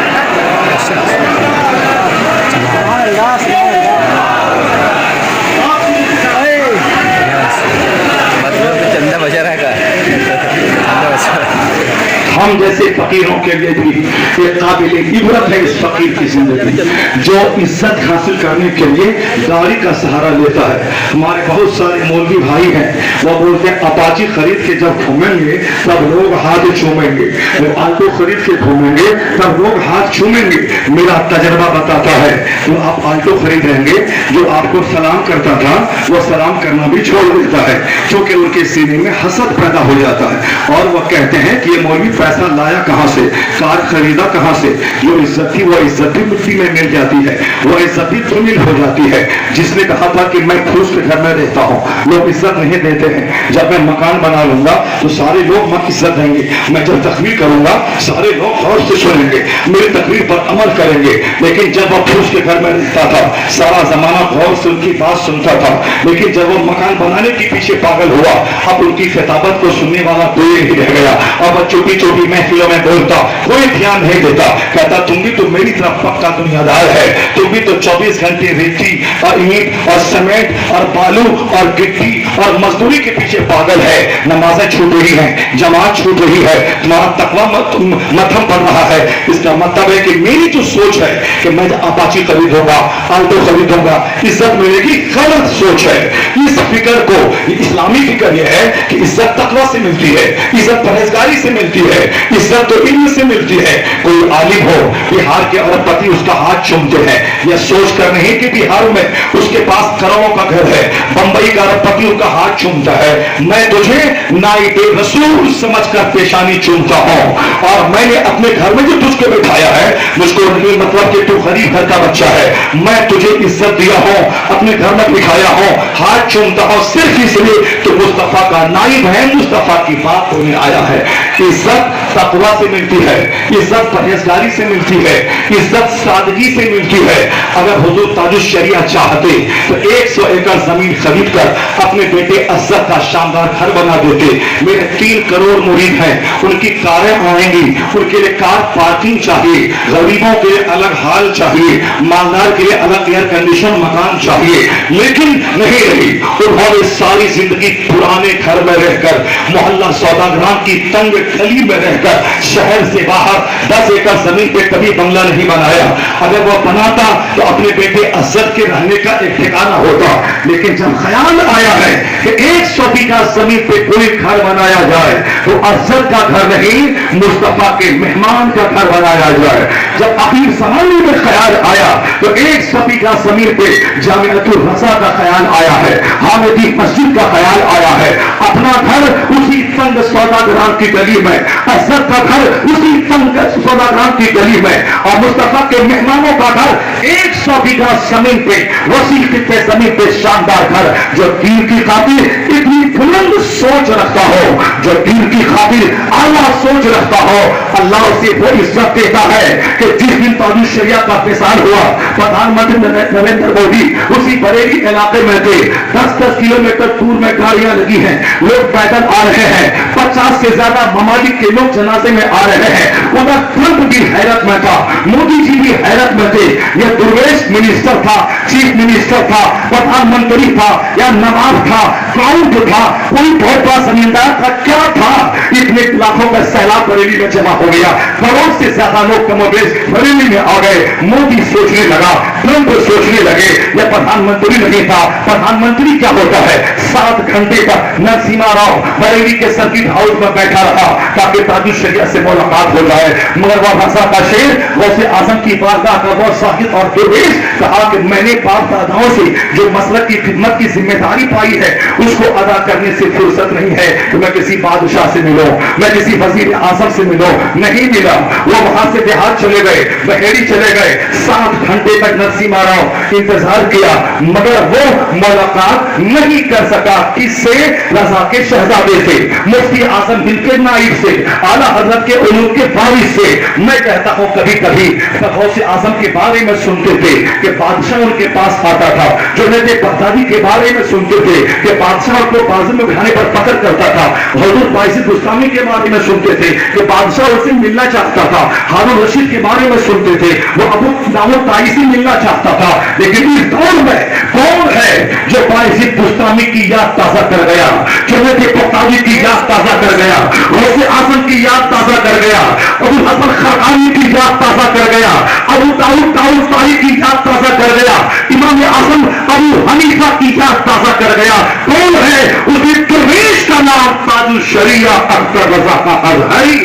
हम जैसे فقیروں کے لیے بھی ایک قابل عبرت ہے اس فقیر کی زندگی جو عزت حاصل کرنے کے لیے گاڑی کا سہارا لیتا ہے. ہمارے بہت سارے مولوی بھائی ہیں, وہ بولتے ہیں اپاچی خرید کے جب گھومیں گے تب لوگ ہاتھ چومیں گے, جب آلٹو خرید کے گھومیں گے تب لوگ ہاتھ چومیں گے. میرا تجربہ بتاتا ہے جو آپ آلٹو خریدیں گے, جو آپ کو سلام کرتا تھا وہ سلام کرنا بھی چھوڑ دیتا ہے, کیونکہ ان کے سینے میں حسد پیدا ہو جاتا ہے اور وہ کہتے ہیں کہ یہ مولوی پیسہ لایا کہاں سے, کار خریدا کہاں سے. جو عزت تھی وہ عزت بھی مٹی میں مل جاتی ہے, وہ عزت بھی دھمل ہو جاتی ہے. جس نے کہا تھا کہ میں پھوس کے گھر میں رہتا ہوں, لوگ عزت نہیں دیتے ہیں. جب میں مکان بنا لوں گا تو سارے لوگ مجھے عزت دیں گے. میں جب تقریر کروں گا سارے لوگ غور سے سنیں گے, میری تقریر پر عمل کریں گے. لیکن جب وہ پھوس کے گھر میں رہتا تھا سارا زمانہ غور سے ان کی بات سنتا تھا, لیکن جب وہ مکان بنانے کے پیچھے پاگل ہوا, اب ان کی خطابت کو سننے والا کوئی نہیں رہ گیا. اب چھوٹی چھوٹی محفلوں میں بولتا, کوئی دھیان نہیں دیتا. کہتا تم بھی تو میری طرف پکا دنیا دار ہے, تم بھی تو 24 گھنٹے ریتی اور اینٹ اور سیمنٹ اور بالو اور گٹی اور مزدوری کے پیچھے پاگل ہے. نمازیں چھوٹ رہی ہیں, جماعت چھوٹ رہی ہے, تمہارا تقویٰ متھم پڑ رہا ہے. اس کا مطلب ہے کہ میری جو سوچ ہے کہ میں اپاچی خریدوں گا, آلٹو خریدوں گا, عزت ملے گی, غلط سوچ ہے. اس فکر کو, اسلامی فکر یہ ہے کہ عزت تقویٰ سے ملتی ہے, عزت پرہیزگاری سے ملتی ہے, عزت تو علم سے ملتی ہے. کوئی عالم ہو, بہار کے ارب پتی اس کا ہاتھ چومتے ہیں, یہ سوچ کر نہیں کہ بہار میں اس کے پاس کروڑوں کا گھر ہے, بمبئی کا ارب پتی ان کا ہاتھ چومتا ہے. میں تجھے نائب رسول سمجھ کر پیشانی چومتا ہوں, اور میں نے اپنے گھر میں جو تجھ کو بٹھایا ہے مجھ کو نہیں مطلب کہ تو غریب گھر کا بچہ ہے, میں تجھے عزت دیا ہوں, اپنے گھر میں بٹھایا ہوں, ہاتھ چومتا ہوں صرف اس لیے تو مصطفیٰ کا نائب ہے, مصطفیٰ کی بات ہونے آیا ہے. عزت تقویٰ سے ملتی ہے, عزت پرہیزگاری سے ملتی ہے, عزت سادگی سے ملتی ہے. اگر حضور تاج الشریعہ چاہتے تو 100 ایکڑ زمین خرید کر اپنے بیٹے عزت کا شاندار گھر بنا دیتے. میرے 3 کروڑ مرید ہیں, ان کی کاریں آئیں گی, ان کے لیے کار پارکنگ چاہیے, غریبوں کے لیے الگ ہال چاہیے, مالدار کے لیے الگ ایئر کنڈیشن مکان چاہیے, لیکن نہیں رہی. انہوں نے ساری زندگی پرانے گھر میں رہ کر, محلہ سوداگران کی تنگ گلی میں رہ کر, شہر سے باہر 10 ایکڑ زمین پہ کبھی بنگلہ نہیں بنایا. اگر وہ بناتا تو اپنے بیٹے عزت کے رہنے کا ایک ٹھکانہ ہوتا. لیکن جب خیال آیا ہے کہ 100 بیگھہ زمین پہ کوئی گھر بنایا جائے تو عزت کا گھر نہیں, مصطفیٰ کے مہمان کا گھر بنایا جائے. جب اخیر زمانے میں خیال آیا تو 100 بیگھہ زمین پہ جامعۃ الرضا کا خیال آیا ہے, حامدی مسجد کا خیال آیا ہے. اپنا گھر اسی تنگ سوداگران کی گلی میں, عزت کا گھر اسی تنگ سوداگران کی گلی میں, اور مصطفیٰ کے مہمانوں کا گھر 100 بیگھہ زمین پہ, وسیع خطے زمین پہ شاندار گھر. جو دین کی خاطر اتنی بلند سوچ رکھتا ہو, جو دین کی خاطر اعلیٰ سوچ رکھتا ہو, اللہ اسے وہ عزت دیتا ہے کہ جس دن تاج الشریعہ کا فیصال ہوا, پردھان منتری نریندر مودی اسی بریلی علاقے میں تھے. 10-10 کلومیٹر دور میں گاڑیاں لگی ہیں, لوگ پیدل آ رہے ہیں, 50 سے زیادہ ممالک کے لوگ جنازے میں آ رہے ہیں. ادھر ٹرمپ بھی حیرت میں تھا, مودی جی بھی حیرت میں تھے. یہ درویش منسٹر تھا, چیف منسٹر تھا, پردھان منتری تھا یا نواب تھا, کراؤن تھا, کوئی بہت بڑا زمیندار تھا, کیا تھا؟ اتنے لاکھوں کا سیلاب بریلی میں جمع ہو گیا, کروڑ سے زیادہ لوگ کم و بیش بریلی میں آ گئے. مودی سوچنے لگا, ٹرمپ سوچنے لگے, یہ پردھان منتری نہیں تھا. پردھان منتری کیا ہوتا ہے؟ 7 گھنٹے تک نرسیما راؤ بریلی کے سرکٹ ہاؤس میں بیٹھا رہا تاکہ تاج الشریعہ سے ملاقات ہو جائے. مگر وہ رضا کا شیر غوث اعظم کی بارگاہ کا وہ ساحل اور درویش کہا کہ میں نے باپ داداؤں سے جو مسلک کی خدمت کی ذمہ داری پائی ہے اس کو ادا کرنے سے فرصت نہیں ہے کہ میں کسی بادشاہ سے ملوں, میں کسی وزیر اعظم سے ملوں. نہیں ملا. وہ وہاں سے دیہات چلے گئے, بحیری چلے گئے, 7 گھنٹے تک نرسیما راؤ انتظار کیا مگر وہ ملاقات نہیں کر سکا. کس سے؟ رضا کے شہزادے سے, مفتی اعظم ہند کے نائب سے, اعلیٰ حضرت کے علوم کے وارث سے. میں کہتا ہوں کبھی کبھی غوث اعظم کے بارے میں سنتے تھے کہ بادشاہ ان کے پاس آتا تھا, جنید بغدادی کے بارے میں سنتے تھے کہ बादशाह को बाजू में बिठाने पर पकड़ करता था। हजरत बाइसी बुस्तामी के बारे में सुनते थे कि बादशाह उससे मिलना चाहता था, हारून रशीद के बारे में सुनते थे, वो अबू दाऊद ताइसी मिलना चाहता था। लेकिन इस दौर में कौन है जो बाइसी बुस्तामी की याद ताजा कर गया, जुनैद बगदादी की याद ताजा कर गया, गौसे आजम की याद ताजा कर गया, अबू हसन खरकानी की याद ताजा कर गया, अबू दाऊद ताउसाई की याद ताजा कर गया, इमाम आजम अबू हनीफा की याद ताजा कर गया। कौन है? उसी दरवेश का नाम ताजुल शरिया अख्तर रजा का अजहरी,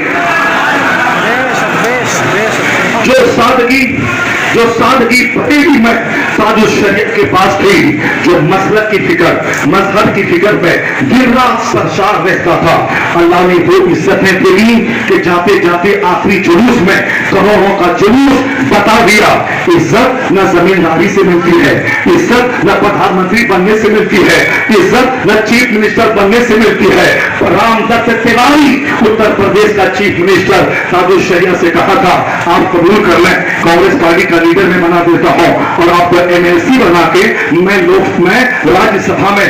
जो सादगी बरेली में ताजुल शरीयत के पास थी, जो मसलक की फिक्र, मजहब की फिक्र में दिन रात सरशार रहता था। अल्लाह ने वो इज्जतें दी कि जाते जाते आखिरी जुलूस में करोड़ों का जुलूस बता दिया। इज्जत न जमींदारी से मिलती है, इज्जत न प्रधानमंत्री बनने से मिलती है, इज्जत न चीफ मिनिस्टर बनने से मिलती है। रामदत्त तिवारी उत्तर प्रदेश का चीफ मिनिस्टर ताजुल शरिया से कहा था, आप कबूल कर लें, कांग्रेस पार्टी का लीडर मैं बना देता हूं और आपको एमएलसी बना के मैं राज्यसभा में,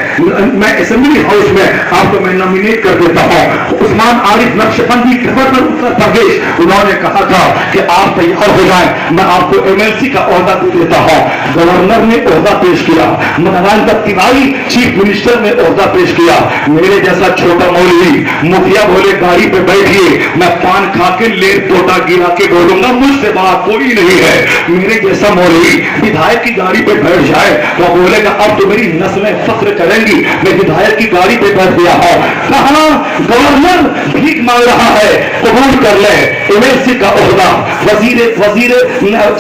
मैं असेंबली हाउस में आपको मैं नॉमिनेट कर देता हूं। उस्मान आरिफ नक्शबंदी गवर्नर उत्तर प्रदेश, उन्होंने कहा था कि आप तैयार हो जाएं, मैं आपको एमएलसी का ओहदा दे देता हूं। गवर्नर ने ओहदा पेश किया, रामदत्त तिवारी चीफ मिनिस्टर ने ओहदा पेश किया। मेरे जैसा छोटा मौलवी मुखिया बोले गाड़ी पे बैठिए, मैं पान खा के ले टोटा गिरा के बोलूंगा मुझसे बड़ा कोई नहीं है। मेरे जैसा मौलवी विधायक की गाड़ी पे बैठ जाए तो बोलेगा अब तो मेरी नस्लें फख्र करेंगी, मैं विधायक की गाड़ी पे बैठ गया हूं। कहां गवर्नर भीख मांग रहा है, कबूल कर ले एमएलसी का ओहदा। वजीर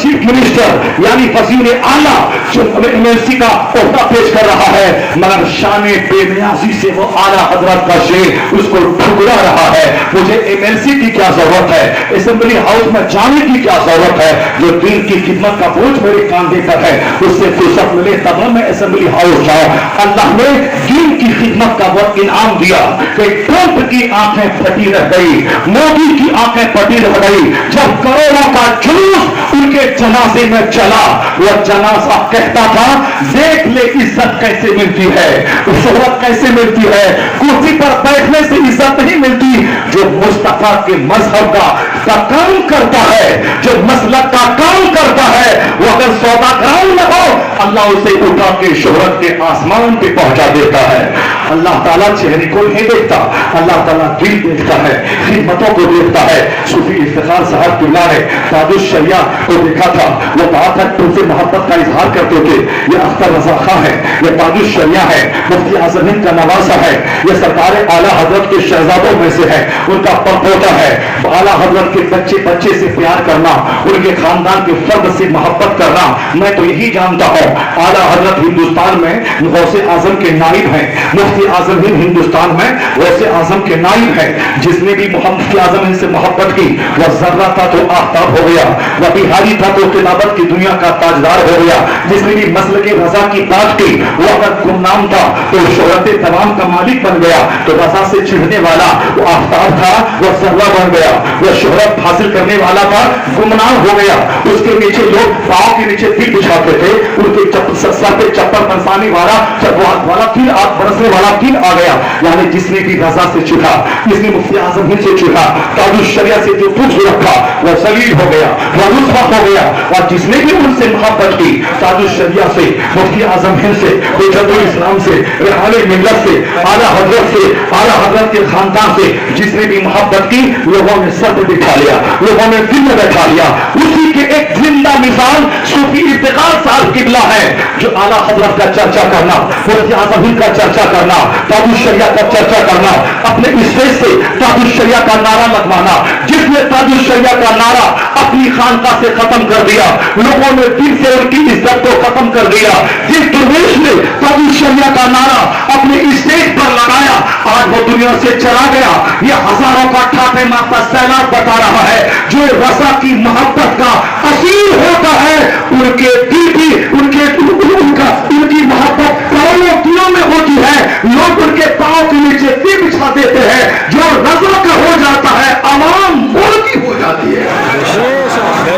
चीफ मिनिस्टर यानी वजीर आला जो एमएलसी का ओहदा पेश कर रहा है, मगर शाने बेनियाजी से वो आला हजरत का शेर उसको ठुकरा रहा है। मुझे एमएलसी की क्या जरूरत है, असेंबली हाउस में जाने की क्या जरूरत है, जो दिन की खिदमत का बोझ मेरे कांधे पर है, उससे फुर्सत मिले तब मैं असेंबली हाउस जाऊं। अल्लाह ने दिन की खिदमत का वो इनाम दिया कि ट्रंप की आंखें फटी रह गई, मोदी की आंखें फटी रह गई। जब करोड़ों का जुलूस उनके जनाजे में चला, वह जनाजा कहता था देख ले इज्जत कैसे मिलती है, शोहरत कैसे मिलती है, कुर्सी पर बैठने से इज्जत नहीं मिलती। जो मुस्तफा के मजहब का काम करता है, जो मसलक का काम करता है, वो अगर सौदागर न हो अल्लाह उसे उठा के शोहरत के आसमान पे पहुंचा देता है। अल्लाह ताला चेहरे को नहीं देखता, अल्लाह ताला दिल देखता है, खिदमतों को देखता है। सूफी इफ्तिखार साहब किबला ने ताजुल शरिया को देखा था, वो बात है तुमसे मोहब्बत का इजहार करते थे। ये अख्तर रजा खां है, ये ताजुल शरिया है, मुफ्ती आजम हिंद का नवासा है, ये सरकार आला हजरत के शहजादों में से है, उनका परपोता है। आला हजरत के बच्चे से प्यार करना, उनके खानदान के फर्द से मोहब्बत करना, मैं तो यही जानता हूं। आला हजरत हिंदुस्तान में गौसे आजम के नाइब हैं, मुफ्ती आजम हिंद हिंदुस्तान में गौसे आजम के नाइब हैं। जिसने भी मुफ्ती आजम हिंद से मोहब्बत की वह जर्रा था तो आफ्ताब हो गया, वह बिहारी था तो किताबत की दुनिया का ताजदार हो गया। जिसने भी मसल के रजा की ताज की वो अगर गुमनाम था तो शोहरत तमाम का मालिक बन गया। तो रजा से चिढ़ने वाला वो आफ्ताब था, वह जर्रा बन गया। वह शोहरत हासिल करने वाला था, गुमनाम हो गया। उसके नीचे लोग पांव के नीचे दिल बिछाते थे, उनके सर पे चप्पल बरसाने वाला फिर आग बरसने वाला फिर आ गया। यानी जिसने भी रजा से चिढ़ा, जिसने मुफ्ती आजम हिंद से चिढ़ा, ताजुल शरिया से जो बुग़्ज़ रखा वह जलील हो गया, वह रुस्वा हो गया। और जिसने भी उनसे मोहब्बत की ताजुल शरिया से, मुफ्ती आजम हिंद से, हुज्जतुल इस्लाम से, रहले मिल्लत से, आला हजरत के खानदान से जिसने भी मोहब्बत की, लोगों ने सर पे बिठा लिया, लोगों ने दिल में बैठा लिया। उसी के एक जिंदा मिसाल सूफी इफ्तिखार साहब किबला है, जो आला हजरत का चर्चा करना, मुफ्ती आजम हिंद का चर्चा करना, ताजुल शरिया का चर्चा करना, अपने स्टेज से ताजुल शरिया का नारा लगवाना। जिसने ताजुल शरिया का नारा अपनी खानका से खत्म कर दिया, लोगों ने दिल से उनकी इज्जत को खत्म कर दिया। जिस दरवेश ने ताजुल शरिया का नारा अपने स्टेज पर लगाया, आज वो दुनिया से चला गया। ये हजारों का ठाटे मारता सैलाब बता रहा है। जो रजा की मोहब्बत का असीर होता है, उनके दिल की उनकी मोहब्बत करोड़ों दिलों में होती है। लोग उनके पांव के नीचे दिल बिछा देते हैं। जो रजा का हो जाता है, आवाम मोदी हो जाती है।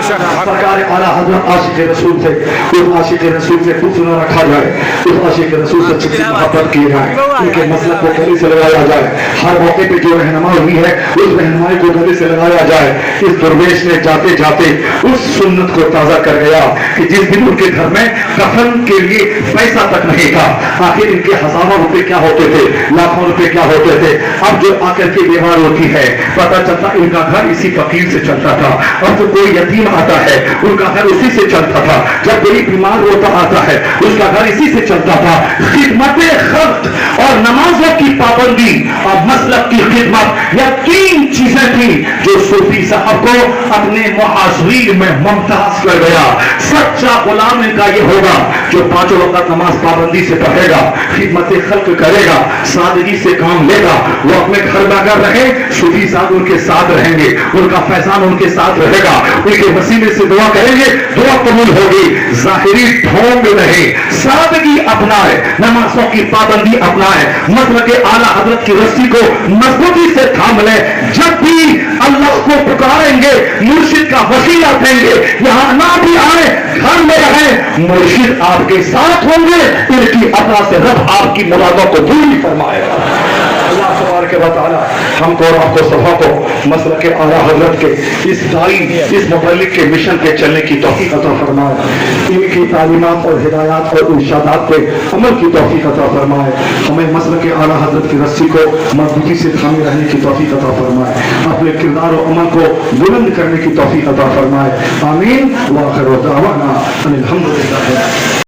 सरकार आला हजरत सब आशिक रसूल थे, उस आशिक रसूल से कुछ न रखा जाए, उस आशिक रसूल से सच्ची मोहब्बत की जाए, उनके मसलक को गले से लगाया जाए, हर मौके पे जो रहनुमा हुई है उस रहनुमाई को गले से लगाया जाए। इस दुर्वेश ने जाते जाते उस सुन्नत को ताजा कर गया कि जिस दिन उनके घर में कफन के लिए पैसा तक नहीं था, आखिर इनके हजारों रुपए क्या होते थे, लाखों रुपए क्या होते थे। अब जो आकर के बीमार होती है, पता चलता इनका घर इसी फकीर से चलता था। अब तो कोई यतीम आता है, उनका घर उसी से चलता था। जब कोई बीमार होता आता है, उसका घर इसी से चलता था। खिदमत खल्क और नमाजों की पाबंदी और मसलक की खिदमत, यह तीन चीजें थी जो सूफी साहब को अपने मुआज़रीन में मुमताज कर गया। सच्चा गुलाम इनका ये होगा जो पांचों वक्त नमाज पाबंदी से पढ़ेगा, खिदमत खल्क करेगा, सादगी से काम लेगा। वो अपने घर में अगर रहे, सूफी साहब उनके साथ रहेंगे, उनका फैजान उनके साथ रहेगा, उनके वसीले से दुआ करेंगे, दुआ कबूल होगी। जाहिरी ढोंग नहीं, सादगी अपनाए, नमाजों की पाबंदी अपनाए, मतलब के आला हजरत की रस्सी को मजबूती से थाम ले। जब भी अल्लाह को पुकारेंगे, मुर्शिद का वसीला देंगे, यहाँ ना भी आए, घर में रहे, मुर्शिद आपके साथ होंगे। इनकी अता से रब आपकी मुरादों को पूरी फरमाएगा। अल्लाह तबारक व तआला हमको और आपको सभा को मसलक के आला हजरत के इस दाई, इस मुबल्लिग के मिशन पे चलने की तौफीक अता फरमाए। इनकी तालीमात और हिदायत और इरशादात पे अमल की तौफीक अता फरमाए। हमें मसलक के आला हजरत की रस्सी को मजबूती से थामे रहने की तौफीक अता फरमाए। अपने किरदार और अमल को बुलंद करने की तौफीक अता फरमाए। आमीन व आखिर दावाना अनिल हम्दुलिल्लाह।